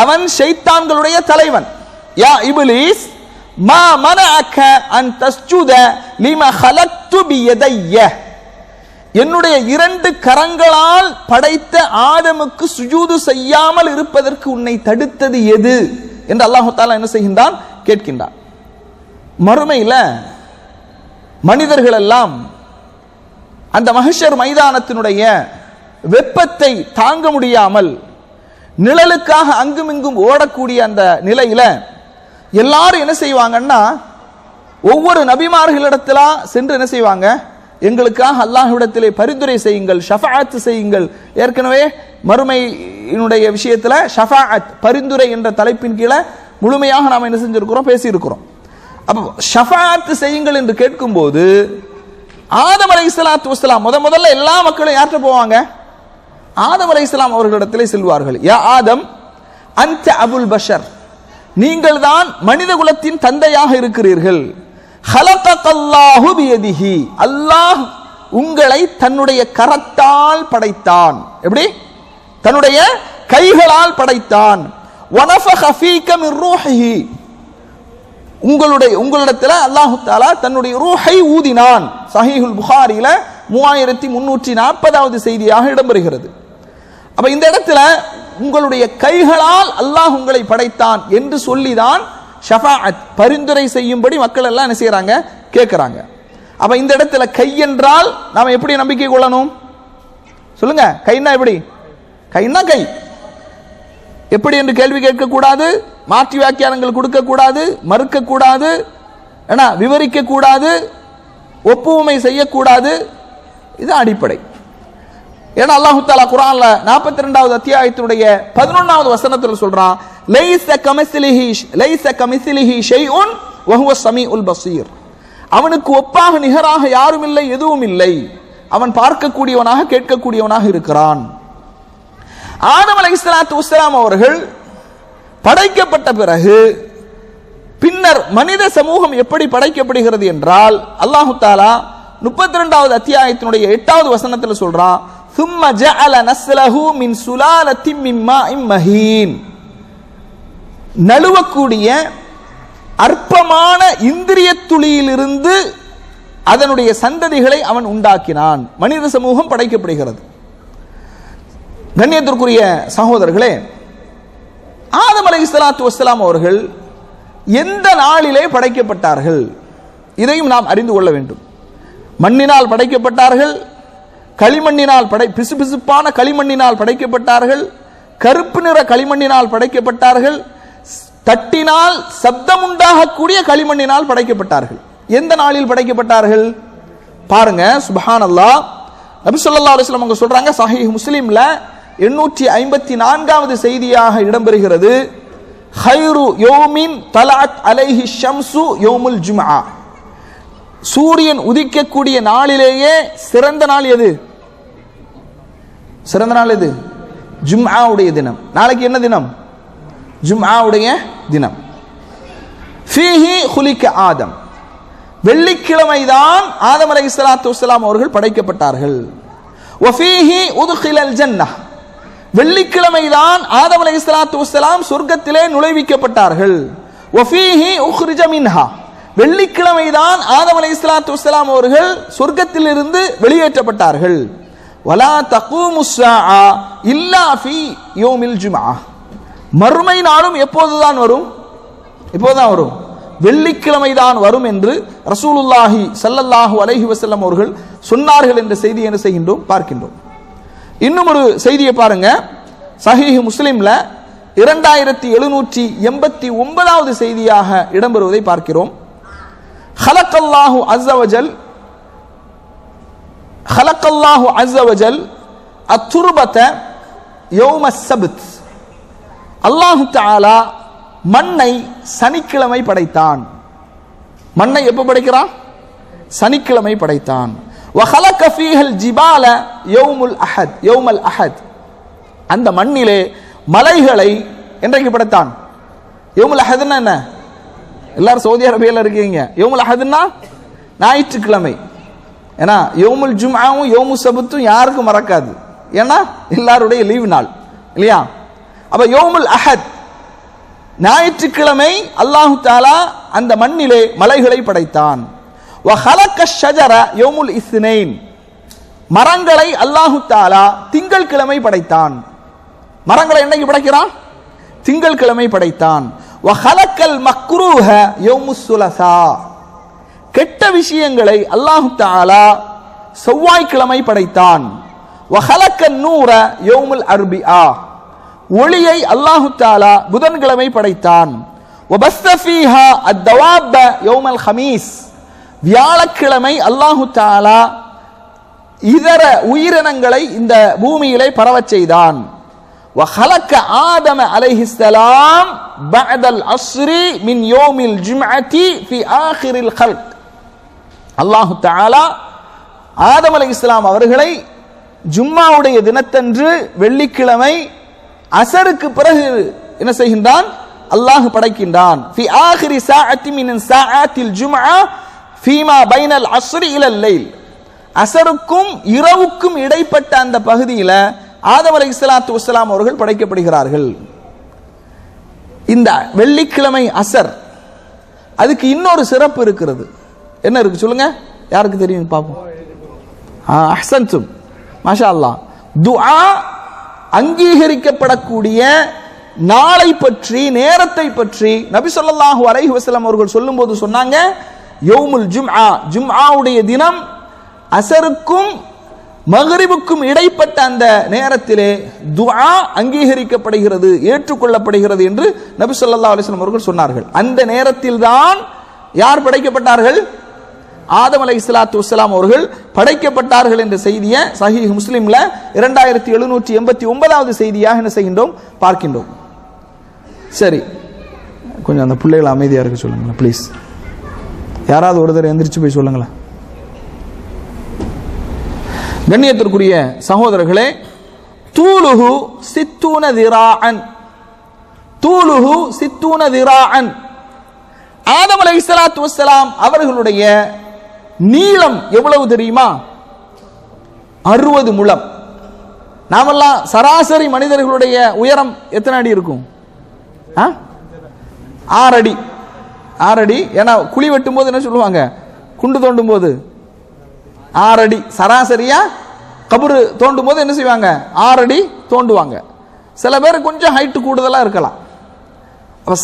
அவன் ஷைத்தான்களுடைய தலைவன். யா இப்லீஸ் மா மனஅக அன் தஸ்ஜுத லிமா خلقت بيدي. என்னுடைய 2 கரங்களால் படைத்த ஆதமுக்கு சுஜூது செய்யாமல் இருப்பதற்கு உன்னை தடுத்தது எது என்று அல்லாஹ் தஆலா என்ன செய்கின்றான்? கேட்கின்றான். மறுமையில மனிதர்கள் எல்லாம் அந்த மஹ்ஷர் மைதானத்தினுடைய வெப்பத்தை தாங்க முடியாமல் நிழலுக்காக அங்குமிங்கும் ஓடக்கூடிய அந்த நிலையில எல்லாரும் என்ன செய்வாங்கன்னா, ஒவ்வொரு நபிமார்களிடத்தில சென்று என்ன செய்வாங்க? எங்களுக்காக அல்லாஹ்விடத்திலே பரிந்துரை செய்யுங்கள், ஷஃபாஅத் செய்யுங்கள். ஏற்கனவே மறுமையினுடைய விஷயத்துல ஷஃபாஅத் பரிந்துரை என்ற தலைப்பின் கீழே முழுமையாக நாம் என்ன செஞ்சிருக்கிறோம்? பேசியிருக்கிறோம். அப்ப ஷஃபாஅத் செய்யுங்கள் என்று கேட்கும்போது ஆதம் அலைஹிஸ்ஸலாத்து வஸ்ஸலாம் முதல்ல எல்லா மக்களும் யார்கிட்ட போவாங்க? ஆதம் அலைஹிஸ்ஸலாம் அவர்களிடத்திலே செல்வார்கள். யா ஆதம் அன்த அபுல் பஷர், நீங்கள் தான் மனித குலத்தின் தந்தையாக இருக்கிறீர்கள். ஹலகல்லாஹு பியதிஹி, அல்லாஹ் உங்களை தன்னுடைய கரத்தால் படைத்தான். எப்படி? தன்னுடைய கைகளால் படைத்தான். வனஃபக ஃபீக மின் ரூஹிஹி, உங்களிடத்தில் அல்லாஹ் தஆலா தன்னுடைய ரூஹை ஊதினான். சஹீஹுல் புகாரியில 3340வது செய்தியாக இடம்பெறுகிறது. அப்ப இந்த இடத்துல உங்களுடைய கைகளால் அல்லாஹ் உங்களை படைத்தான் என்று சொல்லிதான் ஷஃபாஅத் பரிந்துரை செய்யும்படி மக்கள் எல்லாம் என்ன செய்யறாங்க? கேட்கிறாங்க. அப்ப இந்த இடத்துல கை என்றால் நாம எப்படி நம்பிக்கை கொள்ளணும்? சொல்லுங்க. கைன்னா எப்படி? கைன்னா கை எப்படி என்று கேள்வி கேட்க கூடாது, மாற்று வியாக்கியானங்கள் கொடுக்க கூடாது, மறுக்க கூடாது, விவரிக்க கூடாது, ஒப்புமை செய்யக்கூடாது. இது அடிப்படை. ஏன்னா அல்லாஹ் தஆலா குர்ஆன்ல 42வது அத்தியாயத்தினுடைய 11வது வசனத்தில் சொல்றான், லைஸ கமிஸ்லிஹி ஷைஉன் வஹுவ ஸமீஉல் பஸீர். அவனுக்கு ஒப்பாக நிகராக யாரும் இல்லை, எதுவும் இல்லை. அவன் பார்க்கக்கூடியவனாக கேட்கக்கூடியவனாக இருக்கிறான். ஆதம் அலைஹிஸ்ஸலாத்து வஸ்ஸலாம் அவர்கள் படைக்கப்பட்ட பிறகு பின்னர் மனித சமூகம் எப்படி படைக்கப்படுகிறது என்றால் அல்லாஹ் தஆலா 32வது அத்தியாயத்தினுடைய 8வது வசனத்தில் சொல்றான், ثُمَّ جَعَلَ نَسْلَهُ مِنْ سُلَالَةٍ مِّن مَّاءٍ مَّهِينٍ. நழுவக்கூடிய அற்பமான இந்திரிய துளியிலிருந்து அதனுடைய சந்ததிகளை அவன் உண்டாக்கினான். மனித சமூகம் படைக்கப்படுகிறது. கண்ணியத்திற்குரிய சகோதரர்களே, ஆதம் அலைஹிஸ்ஸலாத்து வஸ்ஸலாம் அவர்கள் எந்த நாளிலே படைக்கப்பட்டார்கள் இதையும் நாம் அறிந்து கொள்ள வேண்டும். மண்ணினால் படைக்கப்பட்டார்கள், களிமண்ணினால் பிசுபிசுப்பான களிமண்ணினால் படைக்கப்பட்டார்கள், கருப்பு நிற களிமண்ணினால் படைக்கப்பட்டார்கள், தட்டினால் சப்தம் உண்டாகக்கூடிய களிமண்ணினால் படைக்கப்பட்டார்கள். எந்த நாளில் படைக்கப்பட்டார்கள் பாருங்க. சுப்ஹானல்லாஹ். நபி ஸல்லல்லாஹு அலைஹி வஸல்லம் அவங்க சொல்றாங்க, சஹீஹ் முஸ்லிம்ல 854வது செய்தியாக இடம்பெறுகிறது, ஹைரு யௌமின் தலஅத் அலைஹி ஷம்சு யௌமுல் ஜும்ஆ. சூரியன் உதிக்கக்கூடிய நாளிலேயே சிறந்த நாள் எது? சிறந்த நாள் எது? ஜும்ஆவுடைய தினம். நாளைக்கு என்ன தினம்? ஜும்ஆவுடைய தினம். ஃபீஹி குலிக ஆதம். வெள்ளிக்கிழமை தான் ஆதம் அலைஹிஸ்ஸலாத்து வஸ்ஸலாம் அவர்கள் படைக்கப்பட்டார்கள். வஃபீஹி உத்கிலல் ஜன்னஹ். வெள்ளிக்கிழமை தான் ஆதம் அலைஹிஸ்ஸலாத்து வஸ்ஸலாம் சொர்க்கத்திலே நுழைவிக்கப்பட்டார்கள். வஃபீஹி உக்ரிஜ மின்ஹா. வெள்ளிக்கிழமை தான் ஆதம் அலைஹிஸ்ஸலாத்து வஸ்ஸலாம் அவர்கள் சொர்க்கத்திலிருந்து வெளியேற்றப்பட்டார்கள். வலா தகூமுஸ் ஸாஆ இல்லா ஃபீ யௌமில் ஜும்ஆ. மறுமை நாளும் எப்போதுதான் வரும்? எப்போதுதான் வரும்? வெள்ளிக்கிழமை தான் வரும் என்று ரசூலுல்லாஹி ஸல்லல்லாஹு அலைஹி வஸல்லம் அவர்கள் சொன்னார்கள் என்ற செய்தி என்ன செய்கின்றோம் பார்க்கின்றோம். இன்னும் ஒரு செய்தியை பாருங்க. சஹீஹ் முஸ்லிம்ல 2789வது செய்தியாக இடம்பெறுவதை பார்க்கிறோம். خلقallahu azza wa jal at-turbata yawm as-sabt. அல்லாஹ் தஆலா மண்ணை சனிக்கிழமை படைத்தான். மண்ணை எப்ப படைக்கிறான்? சனிக்கிழமை படைத்தான். وخلق فيها الجبال يوم الأحد. அந்த மண்ணிலே மலைகளை என்றைக்கு படைத்தான்? யௌமுல் அஹத்னா என்ன? எல்லாரும் சவுதி அரேபியால இருக்கீங்க. யௌமுல் அஹத்னா ஞாயிற்றுக்கிழமை. ஏன்னா யௌமுல் ஜும்ஆவும் யௌமுல் சபத்தும் யாருக்கும் மறக்காது. ஏன்னா எல்லாருடைய லீவ் நாள் இல்லையா? அப்ப யௌமுல் அஹத் ஞாயிற்றுக்கிழமை அல்லாஹ் தஆலா அந்த மண்ணிலே மலைகளை படைத்தான். وخلق الشجر يوم الاثنين. மரங்களை அல்லாஹ் தஆலா திங்கள்கிழமை படைத்தான். மரங்களை என்னைக்கு படைக்கிறான்? திங்கள்கிழமை படைத்தான். وخلق المكروه يوم الثلاثاء. கெட்ட விஷயங்களை அல்லாஹ் தஆலா செவ்வாய்க்கிழமை படைத்தான். وخلق النور يوم الاربعاء. ஒளியை அல்லாஹ் தஆலா புதன்கிழமை படைத்தான். وبث فيها الدواب يوم الخميس. வியாழக்கிழமை அல்லாஹ் தஆலா இதர உயிரினங்களை இந்த பூமியிலே பரவச் செய்தான். وخلق آدم عليه السلام بعد العصر من يوم الجمعة في آخر الخلق. அல்லாஹ் தஆலா ஆதம் அலைஹிஸ்ஸலாம் அவர்களை ஜும்மாவுடைய தினத்தன்று வெள்ளிக்கிழமை அசருக்கு பிறகு என்ன செய்கின்றான்? அல்லாஹ் படைக்கின்றான். في آخر ساعة من ساعات الجمعة فيما بين العصر إلى الليل. அசருக்கும் இரவுக்கும் இடைப்பட்ட அந்த பகுதியில் ஆதம் அலைஹிஸ்ஸலாத்து வஸ்ஸலாம் அவர்கள் படைக்கப்படுகிறார்கள். இந்த வெள்ளிக்கிழமை அசர், அதுக்கு இன்னொரு சிறப்பு இருக்கிறது. என்ன இருக்கு சொல்லுங்க? யாருக்கு தெரியும் பாப்போம். அஹ்சன்தும், மாஷா அல்லாஹ். துஆ அங்கீகரிக்கப்படக்கூடிய நாளை பற்றி, நேரத்தை பற்றி நபி ஸல்லல்லாஹு அலைஹி வஸல்லம் அவர்கள் சொல்லும்போது சொன்னாங்க, யௌமுல் ஜும்ஆ, ஜும்ஆவுடைய தினம் அசருக்கும் மக்ரிபுக்கும் இடைப்பட்ட அந்த நேரத்திலே துஆ அங்கீகரிக்கப்படுகிறது, ஏற்றுக்கொள்ளப்படுகிறது என்று நபி ஸல்லல்லாஹு அலைஹி வஸல்லம் அவர்கள் சொன்னார்கள். அந்த நேரத்தில் தான் யார் படைக்கப்பட்டார்கள்? ஆதம் அலைஹிஸ்ஸலாத்து வஸ்ஸலாம் அவர்கள் படைக்கப்பட்டார்கள் என்ற செய்தியை சஹீஹ் முஸ்லிம்ல 2789வது செய்தியாக என்ன செய்கின்றோம், பார்க்கின்றோம். சரி, கொஞ்சம் அந்த பிள்ளைகளை அமைதியா இருக்க சொல்லுங்களேன் ப்ளீஸ். யாராவது ஒருத்தர் எந்திரிச்சு போய் சொல்லுங்களேன். கண்ணியத்திற்குரிய சகோதரர்களே, தூலுஹு சித்தூன திராஅன், தூலுஹு சித்தூன திராஅன், ஆதம் அலைஹிஸ்ஸலாத்து வஸ்ஸலாம் அவர்களுடைய நீளம் எவ்வளவு தெரியுமா? 60 முழம். நாமெல்லாம் சராசரி மனிதர்களுடைய உயரம் எத்தனை அடி இருக்கும்? 6 அடி. 6 அடி. ஏன்னா குழி வெட்டும் போது என்ன சொல்லுவாங்க, குண்டு தோண்டும் போது 6 அடி சராசரியா. கபரு தோண்டும் போது என்ன செய்வாங்க, 6 அடி தோண்டுவாங்க. சில பேர் கொஞ்சம் ஹைட் கூடுதலா இருக்கலாம்.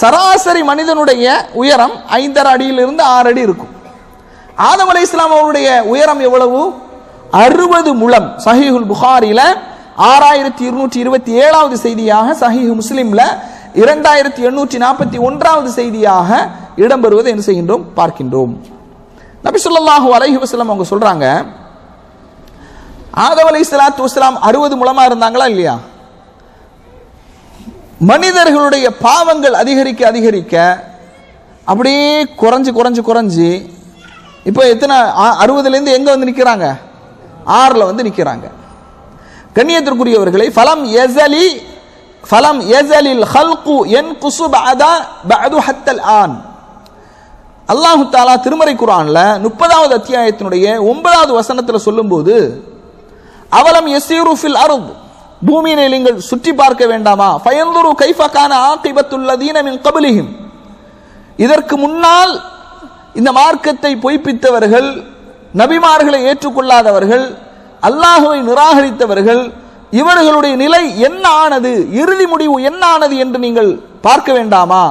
சராசரி மனிதனுடைய உயரம் 5.5 அடியிலிருந்து 6 அடி இருக்கும். ஆதம் அலைஹிஸ்ஸலாம் அவருடைய உயரம் எவ்வளவு? 60 முழம். சஹீஹுல் புகாரில 6227வது செய்தியாக, சஹீஹ் முஸ்லிம்ல 2841வது செய்தியாக இடம்பெறுவதை என்ன செய்கின்றோம், பார்க்கின்றோம். நபி ஸல்லல்லாஹு அலைஹி வஸல்லம் அவங்க சொல்றாங்க, ஆதம் அலைஹிஸ்ஸலாத்து வஸ்ஸலாம் 60 முழமா இருந்தாங்களா இல்லையா? மனிதர்களுடைய பாவங்கள் அதிகரிக்க அதிகரிக்க அப்படியே குறைஞ்சு குறைஞ்சு குறைஞ்சு இப்போ எத்தனை 60லேருந்து எங்க வந்து நிற்கிறாங்க, 6ல் வந்து நிற்கிறாங்க. கண்ணியத்திற்குரியவர்களை, ஃபலம் யஸலில் ஹல்கு யன்குஸு பஅது ஹத்தல் ஆன். அல்லாஹு தஆலா திருமறை குர்ஆன்ல 30வது அத்தியாயத்தினுடைய 9வது வசனத்தில் சொல்லும்போது, அவலம் யஸீரு ஃபில் அர்த், பூமியினை நீங்கள் சுற்றி பார்க்க வேண்டாமா? ஃபயன்துரு கைஃப கான ஆகிபத்துல் லதீன மின் கப்லிஹிம், இதற்கு முன்னால் இந்த மார்க்கத்தை பொய்ப்பித்தவர்கள், நபிமார்களை ஏற்றுக்கொள்ளாதவர்கள், அல்லாஹுவை நிராகரித்தவர்கள், இவர்களுடைய நிலை என்ன ஆனது, இறுதி முடிவு என்ன ஆனது என்று நீங்கள் பார்க்க வேண்டாமா?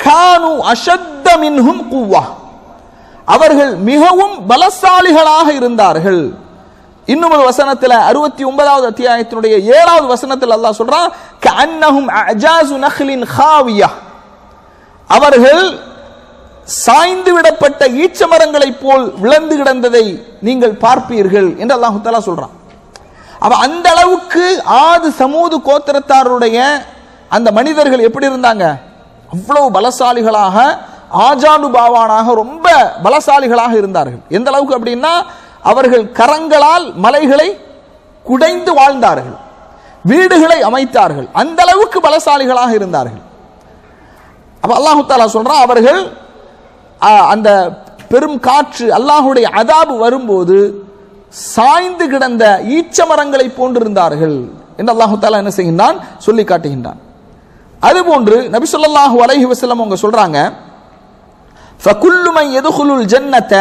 கானு அஷத்த மின்ஹும் குவ்வா, அவர்கள் மிகவும் பலசாலிகளாக இருந்தார்கள். இன்னும் ஒரு வசனத்தில் 69வது அத்தியாயத்தினுடைய 7வது வசனத்தில் அல்லாஹ் சொல்றான், கஅன்னஹும் அஜாஸு நக்லின் காவியா, அவர்கள் சாய்ந்து விடப்பட்ட ஈச்ச மரங்களை போல் விழுந்து கிடந்ததை நீங்கள் பார்ப்பீர்கள் என்று அல்லாஹ் தஆலா சொல்றான். அப்ப அந்த அளவுக்கு ஆது சமூது கோத்திரத்தாருடைய அந்த மனிதர்கள் எப்படி இருந்தாங்க, அவ்வளவு பலசாலிகளாக, ஆஜானு பாவானாக, ரொம்ப பலசாலிகளாக இருந்தார்கள். எந்த அளவுக்கு அப்படின்னா, அவர்கள் கரங்களால் மலைகளை குடைந்து வாழ்ந்தார்கள், வீடுகளை அமைத்தார்கள், அந்த அளவுக்கு பலசாலிகளாக இருந்தார்கள். அப்ப அல்லாஹு தஆலா சொல்றான், அவர்கள் அந்த பெரும் காற்று அல்லாஹுடைய அதாபு வரும்போது சாய்ந்து கிடந்த ஈச்ச மரங்களை போன்றிருந்தார்கள் என்று அல்லாஹு தஆலா என்ன செய்கின்றான், சொல்லி காட்டுகின்றான். அதுபோன்று நபி ஸல்லல்லாஹு அலைஹி வஸல்லம் அவங்க சொல்றாங்க, ஃபகுல்லு மன் யதுகுலுல் ஜன்னத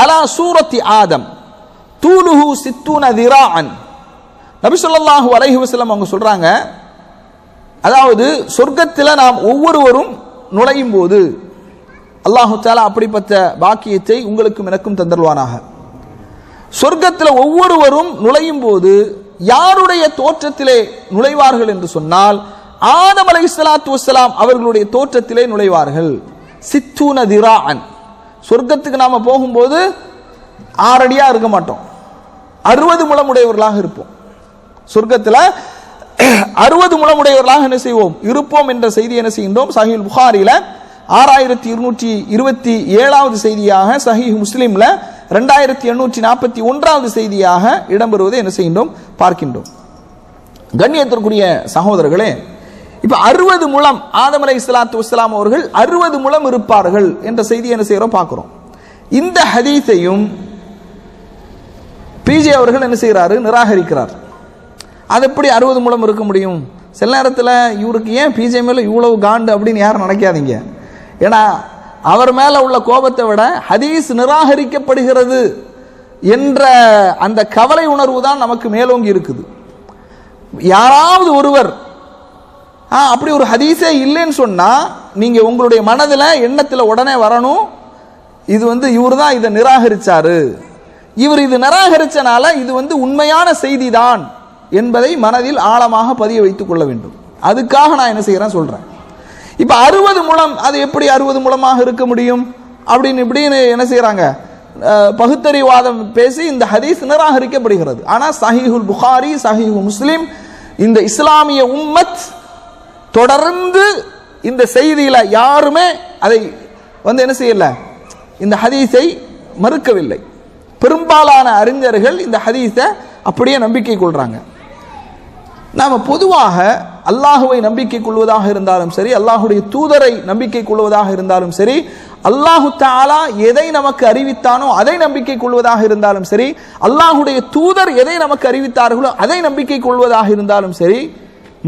அலா சூரத்தி ஆதம் தூலுஹு 60 திராஅன். நபி ஸல்லல்லாஹு அலைஹி வஸல்லம் அவங்க சொல்றாங்க, அதாவது சொர்க்கத்தில் நாம் ஒவ்வொருவரும் நுழையும் போது அல்லாஹு தஆலா அப்படிப்பட்ட பாக்கியத்தை உங்களுக்கும் எனக்கும் தந்தருவானாக. சொர்க்கத்தில் ஒவ்வொருவரும் நுழையும் போது யாருடைய தோற்றத்திலே நுழைவார்கள் என்று சொன்னால், ஆதம் அலைஹிஸ்ஸலாத்து வஸ்ஸலாம் அவர்களுடைய தோற்றத்திலே நுழைவார்கள். 60 திராஅன். சொர்க்கத்துக்கு நாம போகும்போது 6 அடியா இருக்க மாட்டோம், 60 முழம் உடையவர்களாக இருப்போம். சொர்க்கத்தில் 60 முழம் உடையவர்களாக என்ன செய்வோம், இருப்போம் என்ற செய்தி என்ன செய்கின்றோம், சஹீஹ் புகாரில 6227வது செய்தியாக, சஹீஹ் முஸ்லிம்ல 2841வது செய்தியாக இடம்பெறுவதை என்ன செய்கின்றோம், பார்க்கின்றோம். கண்ணியத்திற்குரிய சகோதரர்களே, இப்ப 60 முழம் ஆதம் அலைஹிஸ்ஸலாத்து வஸ்ஸலாம் அவர்கள் 60 முழம் இருப்பார்கள் என்ற செய்தி என்ன செய்யறோம், பார்க்கிறோம். இந்த ஹதீஸையும் பிஜே அவர்கள் என்ன செய்யறாரு, நிராகரிக்கிறார். அது எப்படி 60 முழம் இருக்க முடியும்? சில நேரத்தில் இவருக்கு ஏன் பிஜே மேல இவ்வளவு காண்டு அப்படின்னு யாரும் நினைக்காதீங்க. ஏன்னா அவர் மேல உள்ள கோபத்தை விட ஹதீஸ் நிராகரிக்கப்படுகிறது என்ற அந்த கவலை உணர்வு தான் நமக்கு மேலோங்கி இருக்குது. யாராவது ஒருவர் அப்படி ஒரு ஹதீஸே இல்லைன்னு சொன்னா, நீங்க உங்களுடைய மனதில் எண்ணத்தில் உடனே வரணும், இது இவர் தான் இதை நிராகரிச்சாரு, இவர் இது நிராகரிச்சனால இது உண்மையான செய்தி தான் என்பதை மனதில் ஆழமாக பதிய வைத்துக் கொள்ள வேண்டும். அதுக்காக நான் என்ன செய்யறேன் சொல்றேன். இப்ப 60 முழம், அது எப்படி 60 முழமாக இருக்க முடியும் அப்படின்னு இப்படின்னு என்ன செய்யறாங்க, பகுத்தறிவாதம் பேசி இந்த ஹதீஸ் நிராகரிக்கப்படுகிறது. ஆனால் சஹீஹுல் புகாரி, சஹீஹு முஸ்லிம், இந்த இஸ்லாமிய உம்மத் தொடர்ந்து இந்த செய்தியில யாருமே அதை என்ன செய்யல, இந்த ஹதீஸை மறுக்கவில்லை. பெரும்பாலான அறிஞர்கள் இந்த ஹதீஸை அப்படியே நம்பிக்கை கொள்றாங்க. நாம பொதுவாக அல்லாஹுவை நம்பிக்கை கொள்வதாக இருந்தாலும் சரி, அல்லாஹுடைய தூதரை நம்பிக்கை கொள்வதாக இருந்தாலும் சரி, அல்லாஹு தஆலா எதை நமக்கு அறிவித்தானோ அதை நம்பிக்கை கொள்வதாக இருந்தாலும் சரி, அல்லாஹுடைய தூதர் எதை நமக்கு அறிவித்தார்களோ அதை நம்பிக்கை கொள்வதாக இருந்தாலும் சரி,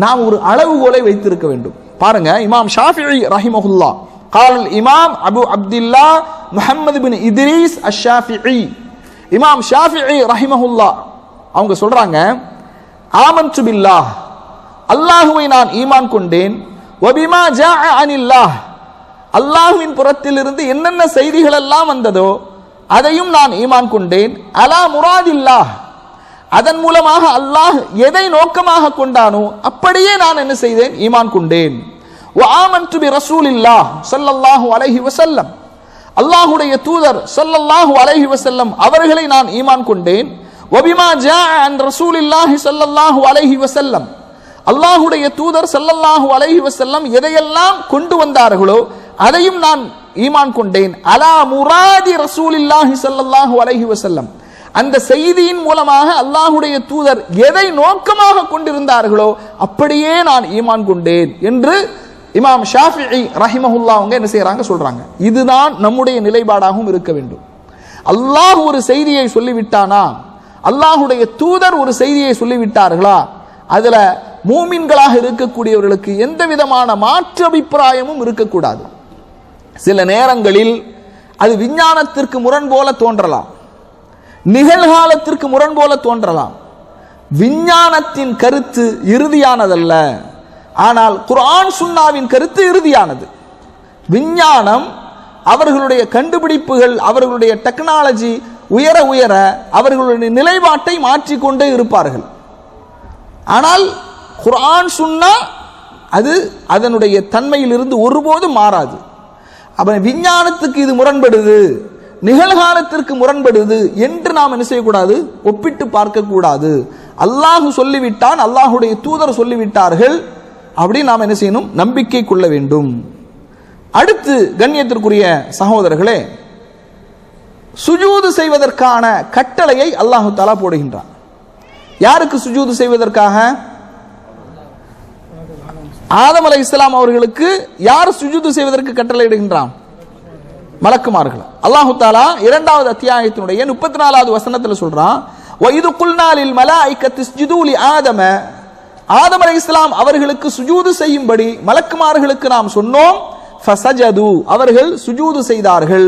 நாம் ஒரு அளவுகோலை வைத்திருக்க வேண்டும். பாருங்க, இமாம் ஷாஃபிஈ ரஹிமஹுல்லா قال الامام ابو عبد الله محمد بن ادريس الشافعي, இமாம் ஷாஃபிஈ ரஹிமஹுல்லா அவங்க சொல்றாங்க, ஆமன்து பில்லாஹ், அல்லாஹுவை நான் ஈமான் கொண்டேன், வபிமா ஜாஅ அனில்லாஹ், அல்லாஹ்வின் புறத்திலிருந்து என்னென்ன செய்திகள் எல்லாம் வந்ததோ அதையும் நான் ஈமான் கொண்டேன், அலா முராதில்லாஹ், அதன் மூலமாக அல்லாஹ் எதை நோக்கமாக கொண்டானோ அப்படியே நான் என்ன செய்தேன், ஈமான் கொண்டேன். வஆமன்து பிரசூலில்லாஹ் ஸல்லல்லாஹு அலைஹி வஸல்லம், அல்லாஹ்வுடைய தூதர் ஸல்லல்லாஹு அலைஹி வஸல்லம் அவர்களை நான் ஈமான் கொண்டேன். வபிமா ஜாஅ அன் ரசூலில்லாஹி ஸல்லல்லாஹு அலைஹி வஸல்லம், அல்லாஹ்வுடைய தூதர் ஸல்லல்லாஹு அலைஹி வஸல்லம் எதையெல்லாம் கொண்டு வந்தார்களோ அதையும் நான் ஈமான் கொண்டேன். அலா முராதி ரசூலில்லாஹி ஸல்லல்லாஹு அலைஹி வஸல்லம், அந்த செய்தியின் மூலமாக அல்லாஹ்வுடைய தூதர் எதை நோக்கமாக கொண்டிருந்தார்களோ அப்படியே நான் ஈமான் கொண்டேன் என்று இமாம் ஷாஃபிஈ ரஹிமஹுல்லா அவங்க என்ன செய்யறாங்க, சொல்றாங்க. இதுதான் நம்முடைய நிலைப்பாடாகவும் இருக்க வேண்டும். அல்லாஹ் ஒரு செய்தியை சொல்லிவிட்டானா, அல்லாஹுடைய தூதர் ஒரு செய்தியை சொல்லிவிட்டார்களா, அதுல மூமின்களாக இருக்கக்கூடியவர்களுக்கு எந்த விதமான மாற்று அபிப்பிராயமும் இருக்கக்கூடாது. சில நேரங்களில் அது விஞ்ஞானத்திற்கு முரண் போல தோன்றலாம், நிகழ்காலத்திற்கு முரண் போல தோன்றலாம். விஞ்ஞானத்தின் கருத்து இறுதியானதல்ல, ஆனால் குர்ஆன் சுன்னாவின் கருத்து இறுதியானது. விஞ்ஞானம் அவர்களுடைய கண்டுபிடிப்புகள், அவர்களுடைய டெக்னாலஜி உயர உயர அவர்களுடைய நிலைப்பாட்டை மாற்றிக்கொண்டே இருப்பார்கள். ஆனால் குர்ஆன் சுன்னா அது அதனுடைய தன்மையிலிருந்து ஒருபோதும் மாறாது. அப்ப விஞ்ஞானத்துக்கு இது முரண்படுது, நிகழ்காலத்திற்கு முரண்படுது என்று நாம் என்ன செய்யக்கூடாது, ஒப்பிட்டு பார்க்க கூடாது. அல்லாஹ் சொல்லிவிட்டான், அல்லாஹுடைய தூதர் சொல்லிவிட்டார்கள், அப்படி நாம் என்ன செய்யணும், நம்பிக்கை கொள்ள வேண்டும். அடுத்து கண்ணியத்திற்குரிய சகோதரர்களே, சுஜூது செய்வதற்கான கட்டளையை அல்லாஹு தஆலா போடுகின்றான். யாருக்கு சுஜூது செய்வதற்காக? ஆதம் அலைஹிஸ்ஸலாம் அவர்களுக்கு யார் சுஜூது செய்வதற்கு கட்டளை இடுகின்றான்? மலக்குமார்கள். அல்லாஹு தஆலா 2வது அத்தியாயத்தினுடைய 34வது வசனத்தில் சொல்றான், வஇது குல்னா லில் மலாயிகத்தி இஸ்ஜுது லி ஆதம, ஆதம் அலைஹிஸ்ஸலாம் அவர்களுக்கு சுஜூது செய்யும்படி மலக்குமார்களுக்கு நாம் சொன்னோம். ஃபஸஜது, அவர்கள் சுஜூது செய்தார்கள்.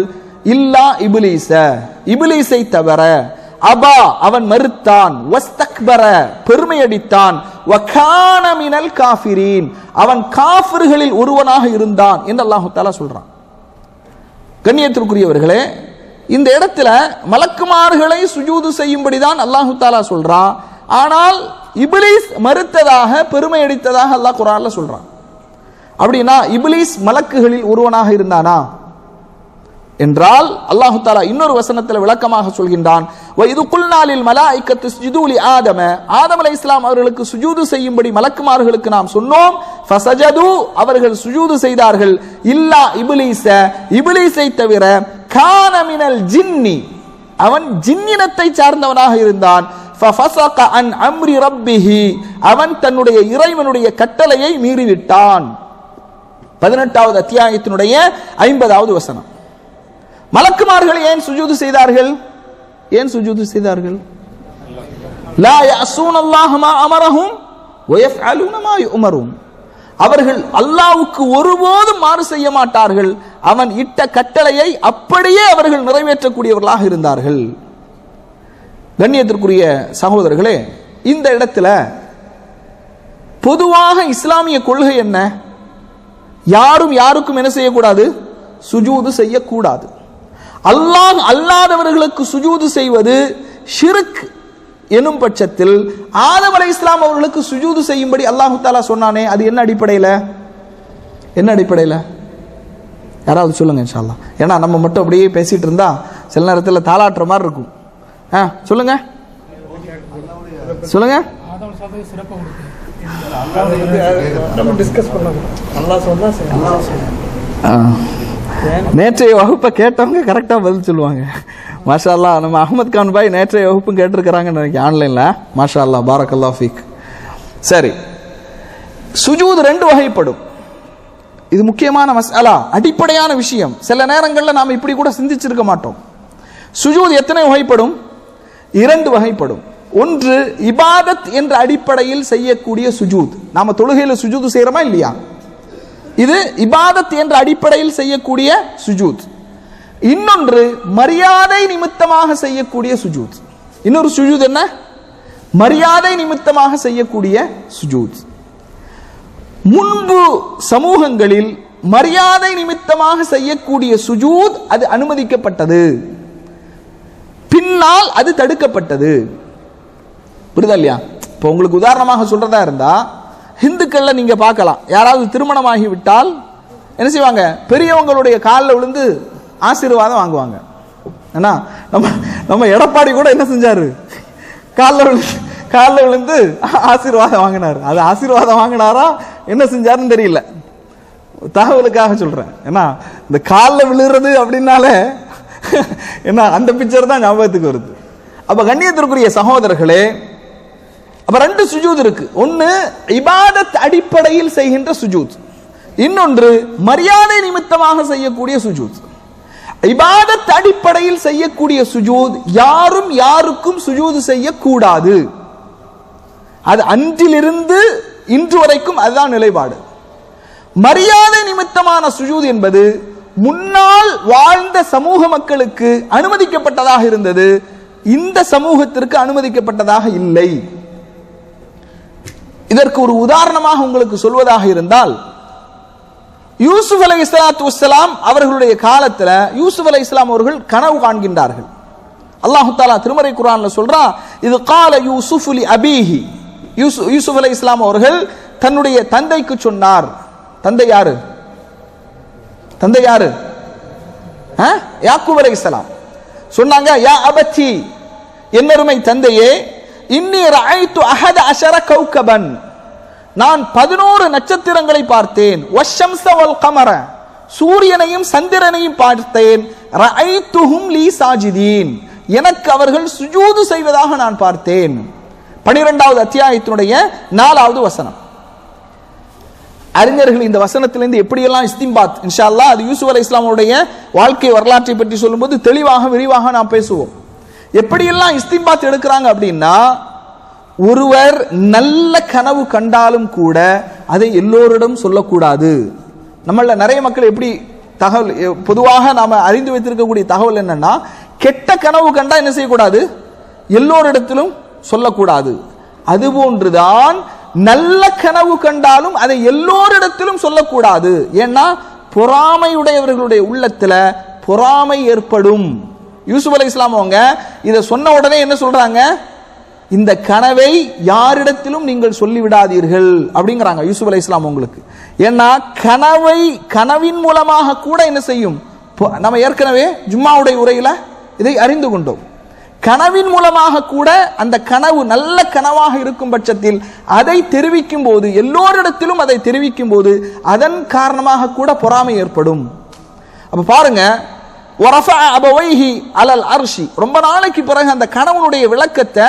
இல்லா இப்லீஸ, இப்லீஸை தவிர. அபா, அவன் மறுத்தான். வஸ்தக்பர, பெருமையடித்தான். வகான மினல் காஃபிரீன், அவன் காஃபிர்களில் ஒருவனாக இருந்தான் என்று அல்லாஹ் தஆலா சொல்றான். கண்ணியத்திற்குரியவர்களே, இந்த இடத்துல மலக்குமார்களை சுஜூது செய்யும்படிதான் அல்லாஹ் தஆலா சொல்றான். ஆனால் இப்லீஸ் மறுத்ததாக, பெருமை அடித்ததாக அல்லாஹ் குர்ஆன்ல சொல்றான். அப்படின்னா இப்லீஸ் மலக்குகளில் ஒருவனாக இருந்தானா என்றால் அல்லாஹ் தஆலா இன்னொரு வசனத்தில் விளக்கமாக சொல்கின்றான், வஇது குல்னா லில் மலாயிகத்தி இஸ்ஜுது லி ஆதம, ஆதம் அலைஹிஸ்ஸலாம் அவர்களுக்கு சுஜூது செய்யும்படி மலக்குமார்களுக்கு நாம் சொன்னோம். ஃபஸஜது, அவர்கள் சுஜூது செய்தார்கள். இல்லா இப்லீஸ, இப்லீஸை தவிர. கான மினல் ஜின்னி, அவன் ஜின்னினத்தை சார்ந்தவனாக இருந்தான். ஃபஃபஸக அன் அம்ரி ரப்பிஹி, அவன் தன்னுடைய இறைவனுடைய கட்டளையை மீறிவிட்டான். 18வது அத்தியாயத்தினுடைய 50வது வசனம். மலக்குமார்கள் ஏன் சுஜூது செய்தார்கள்? ஏன் சுஜூது செய்தார்கள்? லா யஸூனல்லாஹ மா அமரஹும் வ யஃஅலூன மா யுமரூன், அவர்கள் அல்லாஹ்வுக்கு ஒருபோதும் மாறு செய்ய மாட்டார்கள், அவன் இட்ட கட்டளையை அப்படியே அவர்கள் நிறைவேற்றக்கூடியவர்களாக இருந்தார்கள். கண்ணியத்திற்குரிய சகோதரர்களே, இந்த இடத்துல பொதுவாக இஸ்லாமிய கொள்கை என்ன? யாரும் யாருக்கும் என்ன செய்யக்கூடாது? சுஜூது செய்யக்கூடாது. அல்லாஹ் அல்லாதவர்களுக்கு சுஜூது செய்வது ஷிர்க் எனும் பட்சத்தில் ஆதம் அலைஹிஸ்ஸலாம் அவர்களுக்கு சுஜூது செய்யும்படி அல்லாஹ் தஆலா சொன்னானே, அது என்ன அடிப்படையில்? என்ன அடிப்படையில்? யாராவது சொல்லுங்க இன்ஷா அல்லாஹ். ஏன்னா நம்ம மட்டும் அப்படியே பேசிட்டு இருந்தா சில நேரத்தில் தாளாட்டுற மாதிரி இருக்கும். சொல்லுங்க சொல்லுங்க. நேற்றைய வகுப்பை கேட்டவங்க கரெக்டா பதில் சொல்லுவாங்க. மாஷா அல்லாஹ். நம்ம அஹமத் கான் பாய் நேற்றைய வகுப்பும் கேட்டிருக்கிறாங்கன்னு நினைக்கிறேன் ஆன்லைன்ல. மாஷா அல்லாஹ், பாரக்கல்லாஹ் ஃபீக். சரி, சுஜூத் ரெண்டு வகைப்படும். இது முக்கியமான மஸ்அலா, அடிப்படையான விஷயம். சில நேரங்களில் நாம் இப்படி கூட சிந்திச்சிருக்க மாட்டோம். சுஜூத் எத்தனை வகைப்படும்? இரண்டு வகைப்படும். ஒன்று இபாதத் என்ற அடிப்படையில் செய்யக்கூடிய சுஜூத். நாம தொழுகையில சுஜூத் செய்யறோமா இல்லையா? இது இபாதத் என்ற அடிப்படையில் செய்யக்கூடிய சுஜூத். இன்னொன்று மரியாதை நிமித்தமாக செய்யக்கூடிய சுஜூத். இன்னொரு சுஜூத் என்ன? மரியாதை நிமித்தமாக செய்யக்கூடிய சுஜூத். முன்பு சமூகங்களில் மரியாதை நிமித்தமாக செய்யக்கூடிய சுஜூத் அது அனுமதிக்கப்பட்டது, பின்னால் அது தடுக்கப்பட்டது. புரியுதா இல்லையா? இப்போ உங்களுக்கு உதாரணமாக சொல்றதா இருந்தா, ஹிந்துக்கள்ல நீங்க பார்க்கலாம், யாராவது திருமணமாகி விட்டால் என்ன செய்வாங்க? பெரியவங்களுடைய காலில் விழுந்து ஆசீர்வாதம் வாங்குவாங்க. ஏன்னா நம்ம எடப்பாடி கூட என்ன செஞ்சாரு? காலில் விழுந்து ஆசீர்வாதம் வாங்கினாரு. அது ஆசீர்வாதம் வாங்கினாரா என்ன செஞ்சாருன்னு தெரியல, தகவலுக்காக சொல்றேன். ஏன்னா இந்த காலில் விழுறது அப்படின்னாலே என்ன அந்த பிக்சர் தான் ஞாபகத்துக்கு வருது. அப்ப கண்ணியத்திற்குரிய சகோதரர்களே, அப்ப ரெண்டு சுஜூத் இருக்கு. ஒன்னு இபாதத் அடிப்படையில் செய்கின்ற சுஜூத், இன்னொன்று மரியாதை நிமித்தமாக செய்யக்கூடிய சுஜூத். இபாதத் அடிப்படையில் செய்யக்கூடிய சுஜூத் யாரும் யாருக்கும் சுஜூத் செய்யக்கூடாது. அது அன்றிலிருந்து இன்று வரைக்கும் அதுதான் நிலைப்பாடு. மரியாதை நிமித்தமான சுஜூத் என்பது முன்னால் வாழ்ந்த சமூக மக்களுக்கு அனுமதிக்கப்பட்டதாக இருந்தது, இந்த சமூகத்திற்கு அனுமதிக்கப்பட்டதாக இல்லை. இதற்கு ஒரு உதாரணமாக உங்களுக்கு சொல்வதாக இருந்தால், யூசுப் அலைஹிஸ்ஸலாத்து வஸ்ஸலாம் அவர்களுடைய காலத்தில் யூசுப் அலைஹிஸ்ஸலாம் அவர்கள் கனவு காண்கின்றார்கள். அல்லாஹ் தஆலா திருமறை குர்ஆன்ல சொல்றான், இது கால யூசுஃப் லி அபீஹி. யூசுப் அலைஹிஸ்ஸலாம் அவர்கள் தன்னுடைய தந்தைக்கு சொன்னார். தந்தை யாரு? தந்தை யாரு? யாக்கூப் அலைஹிஸ்ஸலாம். சொன்னாங்க, யா அபத்தி, என்னருமை தந்தையே, இன்னி ரஅய்து அஹத அஷர கௌகபன், நான் 11 நட்சத்திரங்களை பார்த்தேன். வஷம்ஸ வல் கமர, சூரியனையும் சந்திரனையும் பார்த்தேன். ரஅய்துஹும் லீ சாஜிதீன், எனக்கு அவர்கள் சுஜூது செய்வதாக நான் பார்த்தேன். 12வது அத்தியாயத்தினுடைய 4வது வசனம். அறிஞர்கள் இந்த வசனத்திலிருந்து எப்படியெல்லாம் இஸ்திம்பாத், இன்ஷா அல்லாஹ் அது யூசுப் அலைஹிஸ்ஸலாமுடைய வாழ்க்கை வரலாற்றை பற்றி சொல்லும்போது தெளிவாக விரிவாக நாம் பேசுவோம். எப்படியெல்லாம் இஸ்திம்பாத் எடுக்கிறாங்க அப்படின்னா, ஒருவர் நல்ல கனவு கண்டாலும் கூட அதை எல்லோரிடம் சொல்லக்கூடாது. நம்மள நிறைய மக்கள் எப்படி தகவல், பொதுவாக நாம அறிந்து வைத்திருக்கக்கூடிய தகவல் என்னன்னா, கெட்ட கனவு கண்டா என்ன செய்யக்கூடாது? எல்லோரிடத்திலும் சொல்லக்கூடாது. அதுபோன்றுதான் நல்ல கனவு கண்டாலும் அதை எல்லோரிடத்திலும் சொல்லக்கூடாது. ஏன்னா பொறாமையுடையவர்களுடைய உள்ளத்துல பொறாமை ஏற்படும். யூசுப் அலைஹிஸ்ஸலாம் அவங்க இதை சொன்ன உடனே என்ன சொல்றாங்க? இந்த கனவை யாரிடத்திலும் நீங்கள் சொல்லிவிடாதீர்கள் அப்படிங்கிறாங்க யூசுப் அலைஹிஸ்ஸலாம் உங்களுக்கு. ஏன்னா கனவின் மூலமாக கூட என்ன செய்யும்? நம்ம ஏற்கனவே ஜும்மாவுடைய உரையில இதை அறிந்து கொண்டோம். கனவின் மூலமாக கூட அந்த கனவு நல்ல கனவாக இருக்கும் பட்சத்தில் அதை தெரிவிக்கும் போது, எல்லோரிடத்திலும் அதை தெரிவிக்கும் போது அதன் காரணமாக கூட பொறாமை ஏற்படும். அப்ப பாருங்க, வரஃபஅ அபவைஹி அலல் அர்ஷி, ரொம்ப நாளைக்கு பிறகு அந்த கனவுனுடைய விளக்கத்தை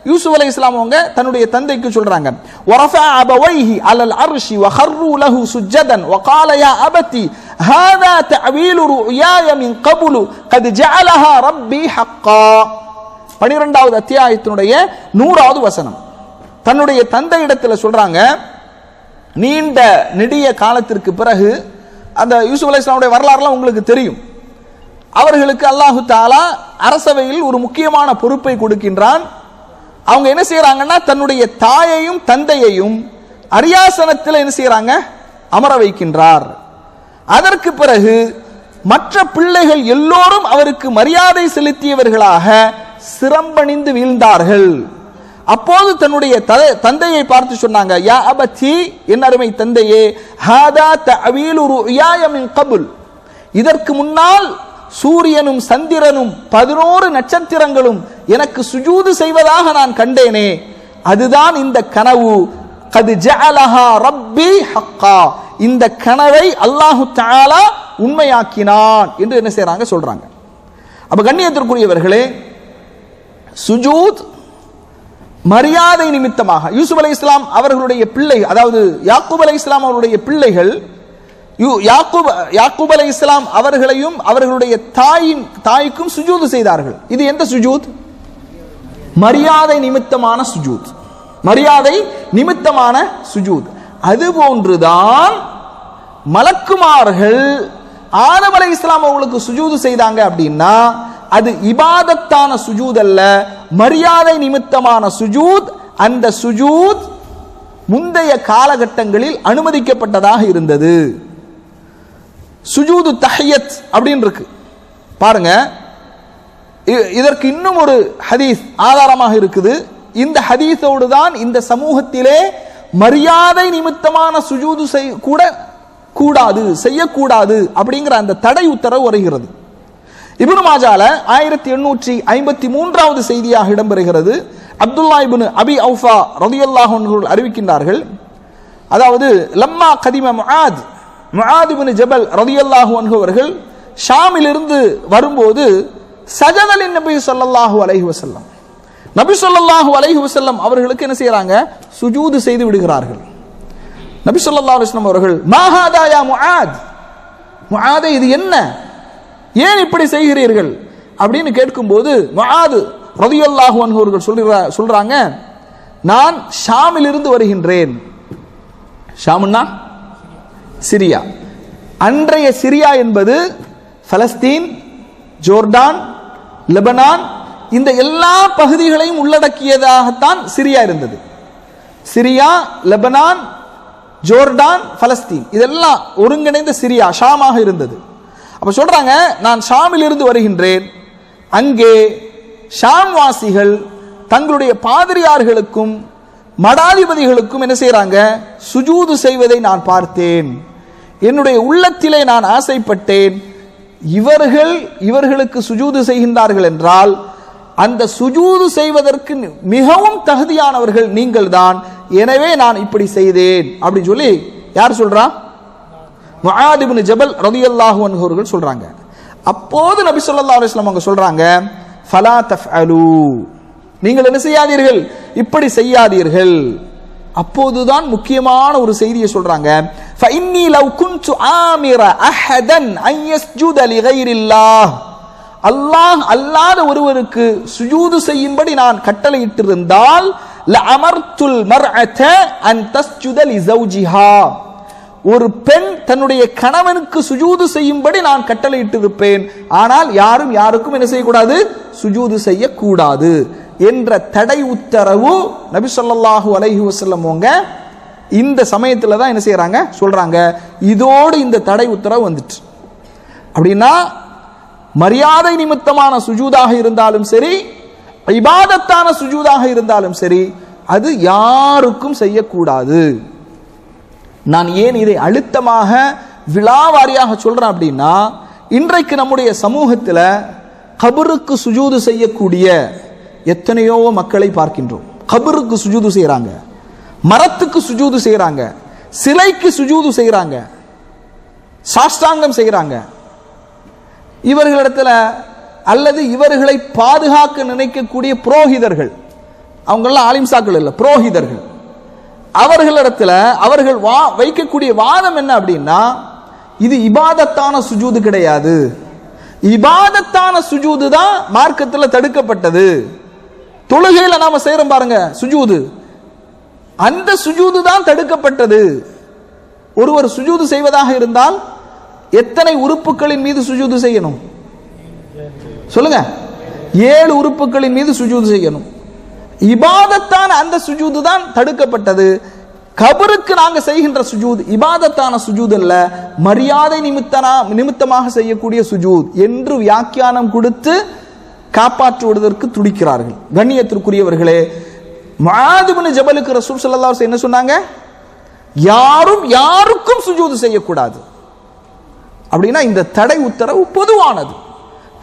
யூசுப் அலைஹிஸ்ஸலாம் அவங்க தன்னுடைய தந்தைக்கு சொல்றாங்க. வரஃபஅ அபவைஹி அலல் அர்ஷி வஹர்ரு லஹு சுஜ்ஜதன் வகால யா அபதி ஹாதா தஅவீலு ருயாய மின் கப்லு கத் ஜஅலஹா ரப்பி ஹக்கா. 12வது அத்தியாயத்தினுடைய 100வது வசனம். தன்னுடைய தந்தை இடத்துல சொல்றாங்க, நீண்ட நெடிய காலத்திற்கு பிறகு, அந்த யூசுப் அலைஹிஸ்ஸலாமுடைய வரலாறுலாம் உங்களுக்கு தெரியும். அவர்களுக்கு அல்லாஹு தஆலா அரசவையில் ஒரு முக்கியமான பொறுப்பை கொடுக்கின்றான். அவங்க என்ன செய்யறாங்கன்னா, தன்னுடைய தாயையும் தந்தையையும் அரியாசனத்தில் என்ன செய்யறாங்க? அமர வைக்கின்றார். அதற்கு பிறகு மற்ற பிள்ளைகள் எல்லோரும் அவருக்கு மரியாதை செலுத்தியவர்களாக சிரம்பணிந்து வீழ்ந்தார்கள். அப்போது தன்னுடைய தந்தையை பார்த்து சொன்னாங்க, யா அபதி, என் அருமை தந்தையே, ஹாதா தஅவீலு ருயாய மின் கப்ல், இதற்கு முன்னால் சூரியனும் சந்திரனும் 11 நட்சத்திரங்களும் எனக்கு சுஜூது செய்வதாக நான் கண்டேனே, அதுதான் இந்த கனவு. கத் ஜஅலஹா ரப்பி ஹக்கா, இந்த கனவை அல்லாஹு தஆலா உண்மையாக்கினான் என்று என்ன செய்றாங்க, சொல்றாங்க. அப்ப கண்ணியத்திற்குரியவர்களே, சுஜூத் மரியாதை நிமித்தமாக யூசுப் அலைஹிஸ்ஸலாம் அவர்களுடைய பிள்ளை, அதாவது யாக்கூப் அலைஹிஸ்ஸலாம் அவருடைய பிள்ளைகள் யாக்கூப் அலைஹிஸ்ஸலாம் அவர்களையும் அவர்களுடைய தாய்க்கும் சுஜூது செய்தார்கள். இது எந்த சுஜூத்? மரியாதை நிமித்தமான சுஜூத், மரியாதை நிமித்தமான சுஜூத். அதுபோன்றுதான் மலக்குமார்கள் ஆதம் அலைஹிஸ்ஸலாம் அவர்களுக்கு சுஜூது செய்தாங்க அப்படின்னா அது இபாதத்தான சுஜூத் அல்ல, மரியாதை நிமித்தமான சுஜூத். அந்த சுஜூத் முந்தைய காலகட்டங்களில் அனுமதிக்கப்பட்டதாக இருந்தது. சுஜூது தஹியத் அப்படின்னு இருக்கு பாருங்க. இதற்கு இன்னும் ஒரு ஹதீஸ் ஆதாரமாக இருக்குது. இந்த ஹதீஸோடு தான் இந்த சமூகத்திலே மரியாதை நிமித்தமான சுஜூது கூட கூடாது, செய்யக்கூடாது அப்படிங்கிற அந்த தடை உத்தரவு வருகிறது. இப்னு மாஜால 1853வது செய்தியாக இடம்பெறுகிறது. அப்துல்லா இப்னு அபி அவுஃபா ரலியல்லாஹு அன்ஹு அறிவிக்கின்றார்கள், அதாவது லம்மா கதிம முஆத் இப்னு ஜபல் ரலியல்லாஹு அன்ஹு அவர்கள் ஷாமிலிருந்து வரும்போது சஜதலின் நபி ஸல்லல்லாஹு அலைஹி வஸல்லம், நபி ஸல்லல்லாஹு அலைஹி வஸல்லம் அவர்களுக்கு என்ன செய்றாங்க, சுஜூது செய்து விடுகிறார்கள். நபி ஸல்லல்லாஹு அலைஹி வஸல்லம் அவர்கள் மா ஹாதா யா முஆத், இது என்ன, ஏன் இப்படி செய்கிறீர்கள் அப்படின்னு கேட்கும்போது முஆத் ரலியல்லாஹு அன்ஹு அவர்கள் சொல்றாங்க, நான் ஷாமிலிருந்து வருகின்றேன். ஷாம்னா சிரியா. அன்றைய சிரியா என்பது பலஸ்தீன், ஜோர்டான், லெபனான், இந்த எல்லா பகுதிகளையும் உள்ளடக்கியதாகத்தான் சிரியா இருந்தது. சிரியா, லெபனான், ஜோர்டான், பலஸ்தீன் இதெல்லாம் ஒருங்கிணைந்த சிரியா ஷாமாக இருந்தது. அப்ப சொல்றாங்க, நான் ஷாமில் இருந்து வருகின்றேன். அங்கே ஷாம் வாசிகள் தங்களுடைய பாதிரியார்களுக்கும் மடாதிபதிகளுக்கும் என்ன செய்யறாங்க, சுஜூது செய்வதை நான் பார்த்தேன். என்னுடைய உள்ளத்திலே நான் ஆசைப்பட்டேன், இவர்களுக்கு சுஜூது செய்கின்றார்கள் என்றால் அந்த சுஜூது செய்வதற்கு மிகவும் தகுதியானவர்கள் நீங்கள் தான், எனவே நான் இப்படி செய்தேன் அப்படின்னு சொல்லி யார் சொல்றா, முஆத் இப்னு ஜபல் ரலியல்லாஹு அன்ஹு அவர்கள் சொல்றாங்க. அப்போது நபி ஸல்லல்லாஹு அலைஹி வஸல்லம் அவங்க சொல்றாங்க, ஃபலா தஃஅலு, நீங்கள் என்ன செய்யாதீர்கள், இப்படி செய்யாதீர்கள். அப்போதுதான் முக்கியமான ஒரு செய்தியை சொல்றாங்க, ஃபஇன்னி லவ் குன்து ஆமிர அஹதன் அன் யஸ்ஜுத லிகைரில்லாஹ், அல்லாஹ் அல்லாத ஒருவருக்கு சுஜூது செய்யும்படி நான் கட்டளையிட்டிருந்தால் லஅமர்துல் மர்அத அன் தஸ்ஜுத லிஸௌஜிஹா, ஒரு பெண் தன்னுடைய கணவனுக்கு சுஜூது செய்யும்படி நான் கட்டளையிட்டிருப்பேன். ஆனால் யாருக்கும் என்ன செய்யக்கூடாது, சுஜூது செய்யக்கூடாது என்ற தடை உத்தரவு நபி ஸல்லல்லாஹு அலைஹி வஸல்லம் அவங்க இந்த சமயத்துல தான் என்ன செய்யறாங்க, சொல்றாங்க. இதோடு இந்த தடை உத்தரவு வந்துட்டு. அப்படின்னா மரியாதை நிமித்தமான சுஜூதாக இருந்தாலும் சரி, இபாதத்தான சுஜூதாக இருந்தாலும் சரி, அது யாருக்கும் செய்யக்கூடாது. நான் ஏன் இதை அழுத்தமாக விழாவாரியாக சொல்றேன் அப்படின்னா, இன்றைக்கு நம்முடைய சமூகத்தில் கபருக்கு சுஜூது செய்யக்கூடிய எத்தனையோ மக்களை பார்க்கின்றோம். கபருக்கு சுஜூது செய்யறாங்க, மரத்துக்கு சுஜூது செய்யறாங்க, சிலைக்கு சுஜூது செய்யறாங்க, சாஷ்டாங்கம் செய்யறாங்க. இவர்களிடத்துல அல்லது இவர்களை பாதுகாக்க நினைக்கக்கூடிய புரோகிதர்கள், அவங்கெல்லாம் ஆலிம்சாக்கள் இல்ல, புரோகிதர்கள், அவர்களிடத்துல அவர்கள் வைக்கக்கூடிய வாதம் என்ன அப்படின்னா, இது இபாதத்தான சுஜூது கிடையாது, இபாதத்தான சுஜூது தான் மார்க்கத்தில் தடுக்கப்பட்டது. தொழுகையில் நாம செய்யறோம் பாருங்க சுஜூது, அந்த சுஜூது தான் தடுக்கப்பட்டது. ஒருவர் சுஜூது செய்வதாக இருந்தால் எத்தனை உறுப்புகளின் மீது சுஜூது செய்யணும் சொல்லுங்க? 7 உறுப்புகளின் மீது சுஜூது செய்யணும். இபாதத்தான அந்த சுஜூது தான் தடுக்கப்பட்டது. கபருக்கு நாங்க செய்கின்ற சுஜூத் இபாதத்தான சுஜூத் அல்ல, மரியாதை நிமித்தமாக செய்யக்கூடிய சுஜூத் என்று வியாக்கியானம் கொடுத்து காப்பாற்றுவதற்கு துடிக்கிறார்கள். கண்ணியத்திற்குரியவர்களே, முஆத் இப்னு ஜபலுக்கு ரசூல் ஸல்லல்லாஹு அலைஹி வஸல்லம் என்ன சொன்னாங்க, யாருக்கும் சுஜூது செய்யக்கூடாது. அப்படின்னா இந்த தடை உத்தரவு பொதுவானது.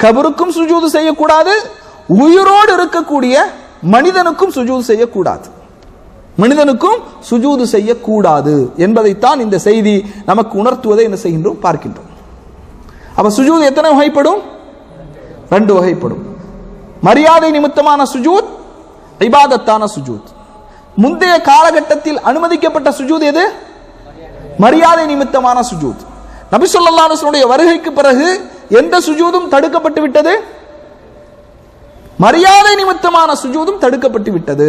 கபருக்கும் சுஜூது செய்யக்கூடாது, உயிரோடு இருக்கக்கூடிய மனிதனுக்கும் சுஜூது செய்யக்கூடாது. மனிதனுக்கும் சுஜூது செய்யக்கூடாது என்பதைத்தான் இந்த செய்தி நமக்கு உணர்த்துவதை என்ன செய்கின்றோம், பார்க்கின்றோம். அப்ப சுஜூது எத்தனை வகைப்படும்? 2 வகைப்படும். மரியாதை நிமித்தமான சுஜூத், இபாதத்தான சுஜூத். முந்தைய காலகட்டத்தில் அனுமதிக்கப்பட்ட சுஜூத் எது? மரியாதை நிமித்தமான சுஜூத். நபி ஸல்லல்லாஹு அலைஹி வஸல்லம் வருகைக்கு பிறகு எந்த சுஜூதும் தடுக்கப்பட்டு விட்டது? மரியாதை நிமித்தமான சுஜூதும் தடுக்கப்பட்டு விட்டது.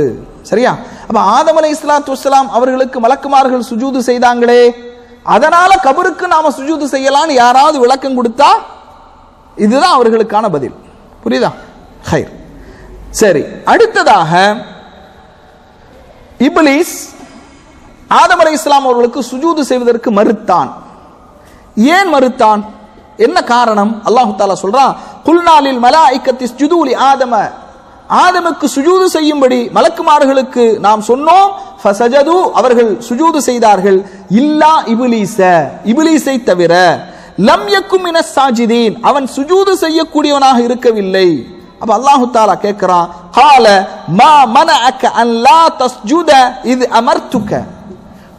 சரியா? அப்ப ஆதம் அலைஹிஸ்ஸலாத்து வஸ்ஸலாம் அவர்களுக்கு மலக்குமார்கள் சுஜூது செய்தாங்களே, அதனால கபருக்கு நாம சுஜூது செய்யலாம்னு யாராவது விளக்கம் கொடுத்தா இதுதான் அவர்களுக்கான பதில். புரியுதா? ஹைர். சரி, அடுத்ததாக இப்லீஸ் ஆதம் அலைஹிஸ்ஸலாம் அவர்களுக்கு சுஜூது செய்வதற்கு மறுத்தான். ஏன் மறுத்தான்? என்ன காரணம்? அல்லாஹ் தஆலா சொல்றான், குல்னா லில் மலாயிகத்தி இஸ்ஜுது லி ஆதம, ஆதமுக்கு சுஜூது செய்யும்படி மலக்குமார்களுக்கு நாம் சொன்னோம். ஃபஸஜது, அவர்கள் சுஜூது செய்தார்கள். இல்லா இப்லீஸ, இப்லீஸை தவிர. லம் யக்கும் மினஸ் சாஜிதீன், அவன் சுஜூது செய்யக்கூடியவனாக இருக்கவில்லை. அப்ப அல்லாஹ் தஆலா கேட்கிறான், கால மா மனஅக அன் லா தஸ்ஜுத இத் அமர்துக,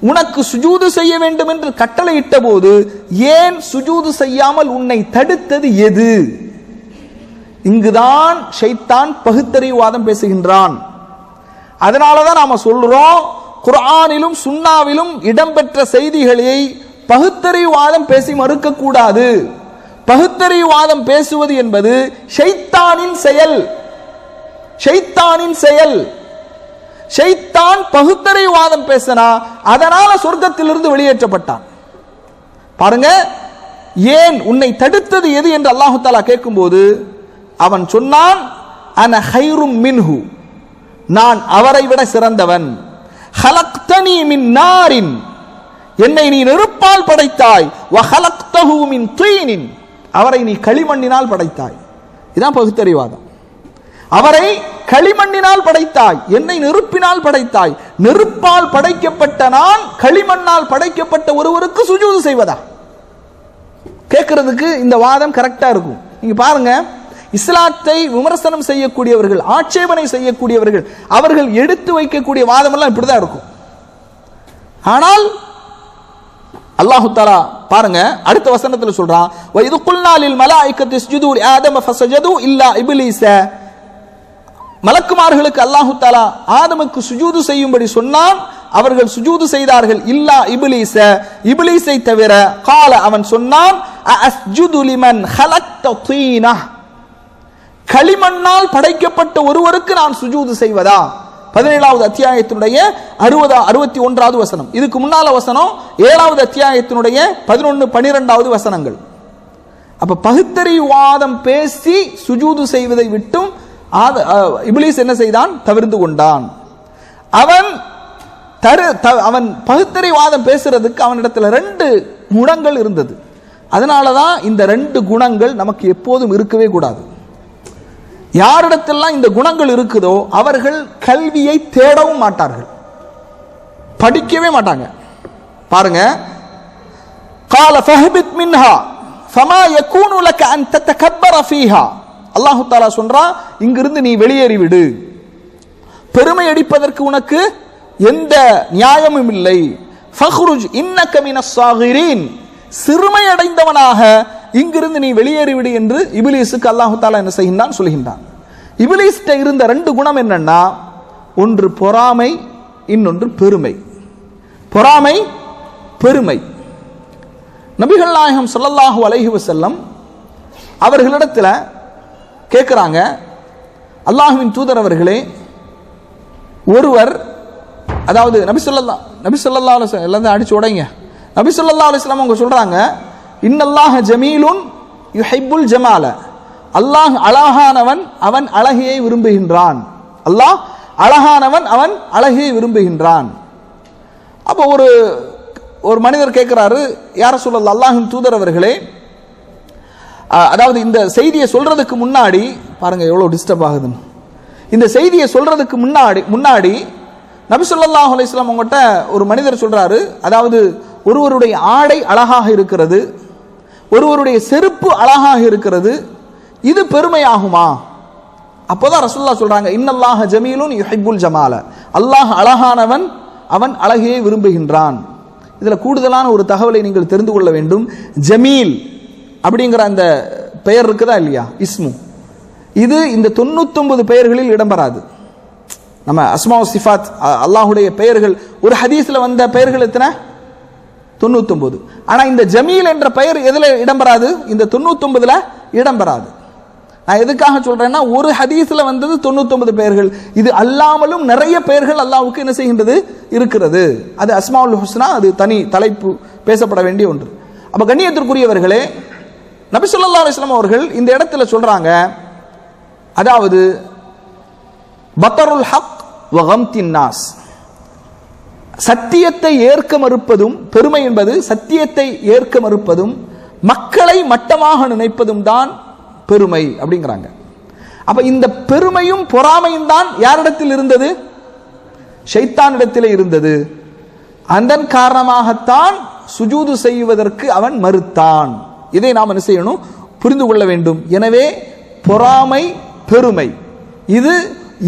உனக்கு சுஜூது செய்ய வேண்டும் என்று கட்டளையிட்ட போது ஏன் சுஜூது செய்யாமல் உன்னை தடுத்தது எது? இங்குதான் ஷைத்தான் பகுத்தறிவாதம் பேசுகின்றான். அதனாலதான் நாம சொல்றோம், குர்ஆனிலும் சுன்னாவிலும் இடம்பெற்ற செய்திகளை பகுத்தறிவாதம் பேசி மறுக்க கூடாது. பகுத்தறிவாதம் பேசுவது என்பது ஷைத்தானின் செயல். ஷைத்தானின் செயல். ஷைத்தான் பகுத்தறிவாதம் பேசினா அதனால சொர்க்கத்திலிருந்து வெளியேற்றப்பட்டான். பாருங்க, ஏன் உன்னை தடுத்தது எது என்று அல்லாஹ் தஆலா கேட்கும்போது அவன் சொன்னான், அன ஹைரும் மின்ஹு, நான் அவரை விட சிறந்தவன். ஹலக்தனி மின் நாரின், என்னை நீ நெருப்பால் படைத்தாய். வ ஹலக்தஹு மின் தீனின், அவரை நீ களிமண்ணினால் படைத்தாய். இதான் பகுத்தறிவாதம். அவரை களிமண்ணினால் படைத்தாய், என்னை நெருப்பினால் படைத்தாய். நெருப்பால் படைக்கப்பட்ட நான் களிமண்ணால் படைக்கப்பட்ட ஒருவருக்கு சுஜூது செய்வதா? கேட்கறதுக்கு இந்த வாதம் கரெக்டா இருக்கும். நீங்க பாருங்க, இஸ்லாத்தை விமர்சனம் செய்யக்கூடியவர்கள், ஆட்சேபனை செய்யக்கூடியவர்கள், அவர்கள் எடுத்து வைக்கக்கூடிய வாதம் எல்லாம் இப்படிதான் இருக்கும். ஆனால் அல்லாஹ் தஆலா பாருங்க, அடுத்த வசனத்தில் சொல்றான், வ இது குல்னா லில் மலாயிகத்தி இஸ்ஜுது லி ஆதம ஃபஸஜது இல்லா இப்லீஸ, மலக்குமார்களுக்கு அல்லாஹ் தஆலா ஆதமுக்கு சுஜூது செய்யும்படி சொன்னான், அவர்கள் சுஜூது செய்தார்கள். இல்லா இப்லீஸ, இப்லீஸை தவிர. கால, அவன் சொன்னான், அஸ்ஜுது லிமன் ஹலக்த தீனா, களிமண்ணால் படைக்கப்பட்ட ஒருவருக்கு நான் சுஜூது செய்வதா? 17வது அத்தியாயத்தினுடைய 61வது வசனம். இதுக்கு முன்னால வசனம் 7வது அத்தியாயத்தினுடைய 11, 12வது வசனங்கள். அப்ப பகுத்தறிவாதம் பேசி சுஜூது செய்வதை விட்டும் இப்லீஸ் என்ன செய்தான்? தவிர்த்து கொண்டான். அவன் பகுத்தறிவாதம் பேசுறதுக்கு அவனிடத்துல 2 குணங்கள் இருந்தது. அதனாலதான் இந்த 2 குணங்கள் நமக்கு எப்போதும் இருக்கவே கூடாது. யாரிடத்தெல்லாம் இந்த குணங்கள் இருக்குதோ அவர்கள் கல்வியை தேடவும் மாட்டார்கள், படிக்கவே மாட்டாங்க. பாருங்க, قال فاهبط منها فما يكون لك ان تتكبر فيها, அல்லாஹ் தஆலா சொல்றான், இங்கிருந்து நீ வெளியேறி விடு, பெருமை அடிப்பதற்கு உனக்கு எந்த நியாயமும் இல்லை. ஃபஹ்ருஜ் இன்னக மினஸ் சாகிரீன், சிறுமை அடைந்தவனாக இங்கிருந்து நீ வெளியேறிவிடு என்று இப்லீஸுக்கு அல்லாஹ் தஆலா என்ன செய்கின்றான்? சொல்கின்றான். இப்லீஸ்ட இருந்த 2 குணம் என்னன்னா, ஒன்று பொறாமை, இன்னொன்று பெருமை. பொறாமை, பெருமை. நபிகள் நாயகம் ஸல்லல்லாஹு அலைஹி வஸல்லம் அவர்களிடத்துல கேட்கிறாங்க, அல்லாஹ்வின் தூதர் அவர்களே, ஒருவர், அதாவது நபி ஸல்லல்லாஹு அலைஹி வஸல்லம் எல்லாரும் அடிச்சு உடைங்க. நபி ஸல்லல்லாஹு அலைஹி வஸல்லம் அவங்க சொல்றாங்க, இன்னல்லாஹ ஜமீலுன் யுஹிப்புல் ஜமால, அல்லாஹ் அழகானவன், அவன் அழகியை விரும்புகின்றான். அல்லாஹ் அழகானவன், அவன் அழகியை விரும்புகின்றான். அப்போ ஒரு மனிதர் கேட்கிறாரு, யா ரசூலல்லாஹ், அல்லாஹ்வின் தூதர் அவர்களே, அதாவது இந்த செய்தியை சொல்றதுக்கு முன்னாடி பாருங்க எவ்வளவு டிஸ்டர்ப் ஆகுதுன்னு. இந்த செய்தியை சொல்றதுக்கு முன்னாடி நபி ஸல்லல்லாஹு அலைஹி வஸல்லம் உங்ககிட்ட ஒரு மனிதர் சொல்றாரு, அதாவது ஒருவருடைய ஆடை அழகாக இருக்கிறது, ஒருவருடைய செருப்பு அழகாக இருக்கிறது, இது பெருமையாகுமா? அப்போதான் ரசூலுல்லாஹ் சொல்றாங்க, இன்னல்லாஹ ஜமீலுன் யுஹிப்புல் ஜமால, அல்லாஹ் அழகானவன், அவன் அழகையை விரும்புகின்றான். இதுல கூடுதலான ஒரு தகவலை நீங்கள் தெரிந்து கொள்ள வேண்டும். ஜமீல் அப்படிங்கிற அந்த பெயர் இருக்குதா இல்லையா, இஸ்மு, இது இந்த 99 பெயர்களில் இடம்பெறாது. நம்ம அஸ்மா சிஃபாத் அல்லாஹுடைய பெயர்கள், ஒரு ஹதீஸ்ல வந்த பெயர்கள் எத்தனை? 99. ஆனா இந்த ஜமீல் என்ற பெயர் எதுல இடம்பெறாது? இந்த 99ல இடம்பெறாது. நான் எதுக்காக சொல்றேன்னா, ஒரு ஹதீஸ்ல வந்தது 99 பெயர்கள், இது அல்லாமலும் நிறைய பெயர்கள் அல்லாஹ்வுக்கு என்ன செய்கின்றது இருக்கிறது. அது அஸ்மாவுல் ஹுஸ்னா, அது தனி தலைப்பு, பேசப்பட வேண்டிய ஒன்று. அப்ப கண்ணியத்திற்குரியவர்களே, நபி ஸல்லல்லாஹு அலைஹி வஸல்லம் அவர்கள் இந்த இடத்துல சொல்றாங்க, அதாவது பத்தருல் ஹக் வ கம்தின் நாஸ், சத்தியத்தை ஏற்க மறுப்பதும், பெருமை என்பது சத்தியத்தை ஏற்க மறுப்பதும் மக்களை மட்டமாக நினைப்பதும் தான் பெருமை அப்படிங்கிறாங்க. அப்ப இந்த பெருமையும் பொறாமையும் தான் யாரிடத்தில் இருந்தது? ஷைத்தானிடத்தில் இருந்தது. அதன் காரணமாகத்தான் சுஜூது செய்வதற்கு அவன் மறுத்தான். இதை நாம் என்ன செய்யணும்? புரிந்து கொள்ள வேண்டும். எனவே பொறாமை, பெருமை இது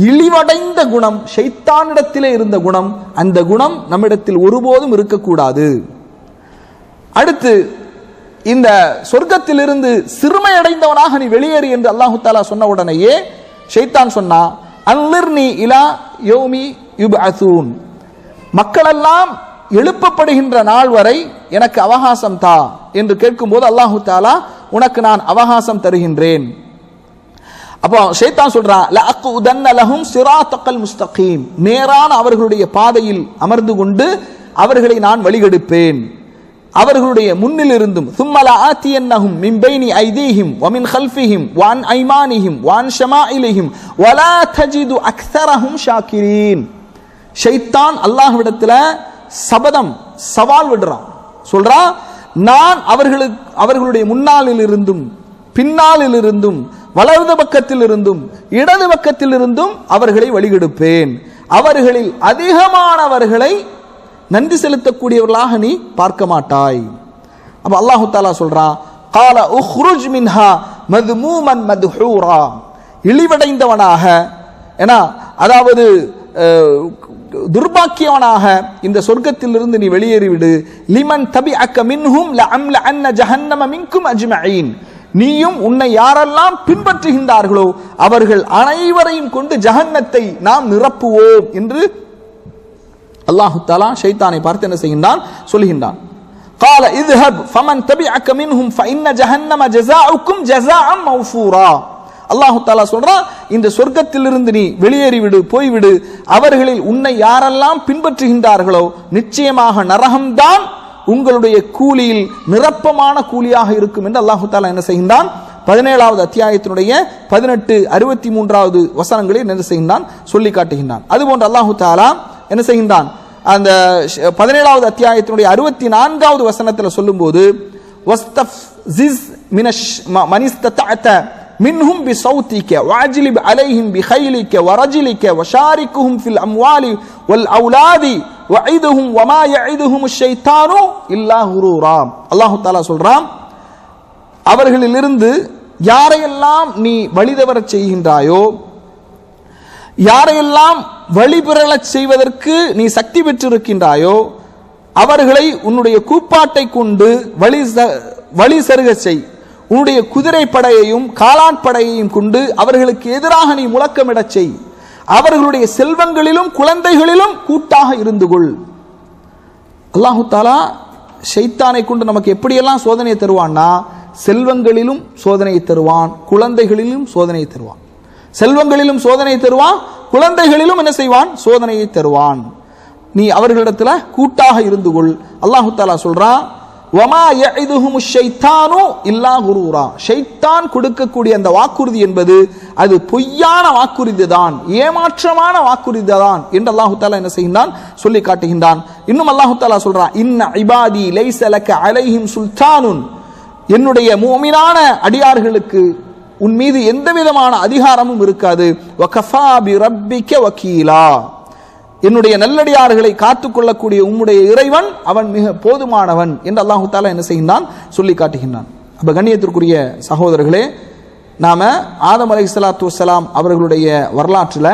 இழிவடைந்த குணம், ஷைத்தானிடத்திலே இருந்த குணம். அந்த குணம் நம்மிடத்தில் ஒருபோதும் இருக்கக்கூடாது. அடுத்து, இந்த சொர்க்கத்திலிருந்து சிறுமையடைந்தவனாக நீ வெளியேறு என்று அல்லாஹு தஆலா சொன்ன உடனேயே ஷைத்தான் சொன்னா, அன்லிர்னி இலா யௌமி யுப்அஸூன், மக்களெல்லாம் எழுப்பப்படுகின்ற நாள் வரை எனக்கு அவகாசம் தா என்று கேட்கும்போது அல்லாஹு தஆலா, உனக்கு நான் அவகாசம் தருகின்றேன். அப்போ ஷைத்தான் சொல்றான், லஅக்உதன்ன லஹும் சிராத்தல் முஸ்தகீம், நேரான அவர்களுடைய பாதையில் அமர்ந்து கொண்டு அவர்களை நான் வழிகெடுப்பேன். அவர்களுடைய முன்னில் இருந்தும் சும்ம லஆத்தியன்னஹும் மின் பைனி ஐதீஹிம் வ மின் கல்ஃபிஹிம் வ அன் ஐமானிஹிம் வ அன் ஷமாயிலிஹிம் வ லா தஜிது அக்ஸரஹும் ஷாக்கிரீன். ஷைத்தான் அல்லாஹ்விடத்துல சபதம், சவால் விடுறான். சொல்றான், நான் அவர்களுடைய முன்னாளில் இருந்தும் பின்னாளில் இருந்தும் வலது பக்கத்தில் இருந்தும் இடது பக்கத்தில் இருந்தும் அவர்களை வழிகெடுப்பேன். அவர்களில் அதிகமானவர்களை நன்றி செலுத்தக்கூடியவர்களாக நீ பார்க்க மாட்டாய். அப்ப அல்லாஹு தஆலா சொல்றான், கால உஹ்ருஜ் மின்ஹா மذ்மூமன் மத்ஹூரா, இழிவடைந்தவனாக, அதாவது துர்பாக்கியவனாக இந்த சொர்க்கத்திலிருந்து நீ வெளியேறிவிடு. லிமன் தபிஅக மின்ஹும் லஅம்ல அன்ன ஜஹன்னம மின்கும் அஜ்மஈன், நீயும் உன்னை யாரெல்லாம் பின்பற்றுகின்றார்களோ அவர்கள் அனைவரையும் கொண்டு ஜஹன்னத்தை நாம் நிரப்புவோம் என்று அல்லாஹு தஆலா ஷைத்தானை பார்த்து என்ன செய்கின்றான்? சொல்கின்றான். قال اذهب فمن تبعك منهم فإن جهنم جزاؤكم جزاء موفورا. அல்லாஹு தஆலா சொல்றான், இந்த சொர்க்கத்திலிருந்து நீ வெளியேறிவிடு, போய்விடு. அவர்களில் உன்னை யாரெல்லாம் பின்பற்றுகின்றார்களோ நிச்சயமாக நரகம்தான் உங்களுடைய கூலியில் நிரப்பமான கூலியாக இருக்கும் என்று அல்லாஹு தஆலா என்ன செய்கின்றான்? 17வது அத்தியாயத்தினுடைய 18, 63வது வசனங்களில் என்ன செய்கின்றான்? சொல்லி காட்டுகின்றான். அதுபோன்று அல்லாஹு தஆலா என்ன செய்கின்றான்? அந்த 17வது அத்தியாயத்தினுடைய 64வது வசனத்தில் சொல்லும்போது, வஸ்தஃப்ஸிஸ் மனிஸ்ததஅத மின்ஹும் பிஸௌதிக வஅஜ்லிப் அலைஹிம் பிகைலிக வரஜிலிக வஷாரிக்குஹும் ஃபில் அம்வாலி வல் அவுலாதி வஇதுஹும் வமா யஇதுஹுமுஷ் ஷைத்தானு இல்லா குரூரா. அல்லாஹ் தஆலா சொல்றான், அவர்களிலிருந்து யாரையெல்லாம் நீ வழிதவறச் செய்கின்றாயோ, யாரையெல்லாம் வழிபிறழச் செய்வதற்கு நீ சக்தி பெற்றிருக்கின்றாயோ அவர்களை உன்னுடைய கூப்பாட்டை கொண்டு வழி சருக செய். உன்னுடைய குதிரை படையையும் காலாட் படையையும் கொண்டு அவர்களுக்கு எதிராக நீ முழக்கமிடச் செய். அவர்களுடைய செல்வங்களிலும் குழந்தைகளிலும் கூட்டாக இருந்து கொள். அல்லாஹு தஆலா ஷைத்தானை கொண்டு நமக்கு எப்படியெல்லாம் சோதனையை தருவான்னா, செல்வங்களிலும் சோதனையை தருவான், குழந்தைகளிலும் சோதனையை தருவான். செல்வங்களிலும் சோதனை தருவான், குழந்தைகளிலும் என்ன செய்வான்? சோதனையை தருவான். நீ அவர்களிடத்துல கூட்டாக இருந்து கொள். அல்லாஹு தஆலா சொல்றான், வமா யஇதுஹுமுஷ் ஷைத்தானு இல்லா குரூரா. ஷைத்தான் கொடுக்கக்கூடிய அந்த வாக்குறுதி என்பது அது பொய்யான வாக்குறுதி தான், ஏமாற்றமான வாக்குறுதி தான் என்று அல்லாஹு தஆலா என்ன செய்கின்றான்? சொல்லி காட்டுகின்றான். இன்னும் அல்லாஹு தஆலா சொல்றான், இன்ன இபாதி லைஸ லக அலைஹிம் சுல்தானுன், என்னுடைய முஃமினான அடியார்களுக்கு உன் மீது எந்த விதமான அதிகாரமும் இருக்காது. வகஃபா பிரப்பிக வகீலா, என்னுடைய நல்லடியார்களை காத்துக்கொள்ளக்கூடிய உம்முடைய இறைவன் அவன் மிக போதுமானவன் என்று அல்லாஹு தஆலா என்ன செய்கின்றான்? சொல்லி காட்டுகின்றான். அப்ப கண்ணியத்திற்குரிய சகோதரர்களே, நாம் ஆதம் அலைஹிஸ்ஸலாத்து வஸ்ஸலாம் அவர்களுடைய வரலாற்றில்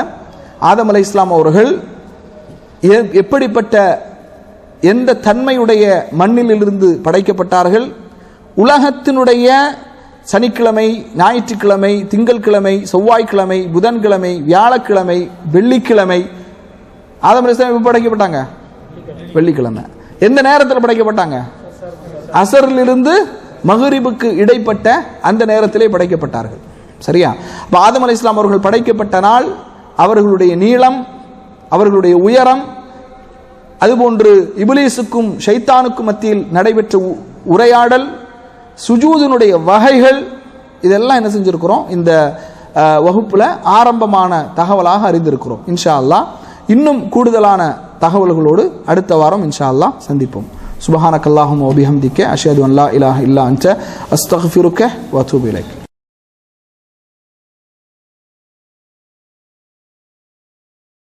ஆதம் அலைஹிஸ்ஸலாம் அவர்கள் எப்படிப்பட்ட எந்த தன்மையுடைய மண்ணிலிருந்து படைக்கப்பட்டார்கள், உலகத்தினுடைய சனிக்கிழமை, ஞாயிற்றுக்கிழமை, திங்கள்கிழமை, செவ்வாய்க்கிழமை, புதன்கிழமை, வியாழக்கிழமை, வெள்ளிக்கிழமை, ஆதம் அலைஹிஸ்ஸலாம் எப்போ படைக்கப்பட்டாங்க? வெள்ளிக்கிழமை. எந்த நேரத்தில் படைக்கப்பட்டாங்க? அசரிலிருந்து மகரிபுக்கு இடைப்பட்ட அந்த நேரத்திலே படைக்கப்பட்டார்கள். சரியா? அப்போ ஆதம் அலைஹிஸ்ஸலாம் அவர்கள் படைக்கப்பட்ட நாள், அவர்களுடைய நீளம், அவர்களுடைய உயரம், அதுபோன்று இப்லீஸுக்கும் ஷைத்தானுக்கும் மத்தியில் நடைபெற்ற உரையாடல், சுஜூதினுடைய வகைகள், இதெல்லாம் என்ன செஞ்சிருக்கிறோம்? இந்த வகுப்புல ஆரம்பமான தகவலாக அறிந்திருக்கிறோம். இன்ஷா அல்லாஹ் இன்னும் கூடுதலான தகவல்களோடு அடுத்த வாரம் இன்ஷா அல்லாஹ் சந்திப்போம். சுப்ஹானக்கல்லாஹும்ம வ பிஹம்திக அஷ்ஹது அன் லா இலாஹா இல்லா அன்த அஸ்தக்ஃபிருக வ அத்தூபு இலைக்.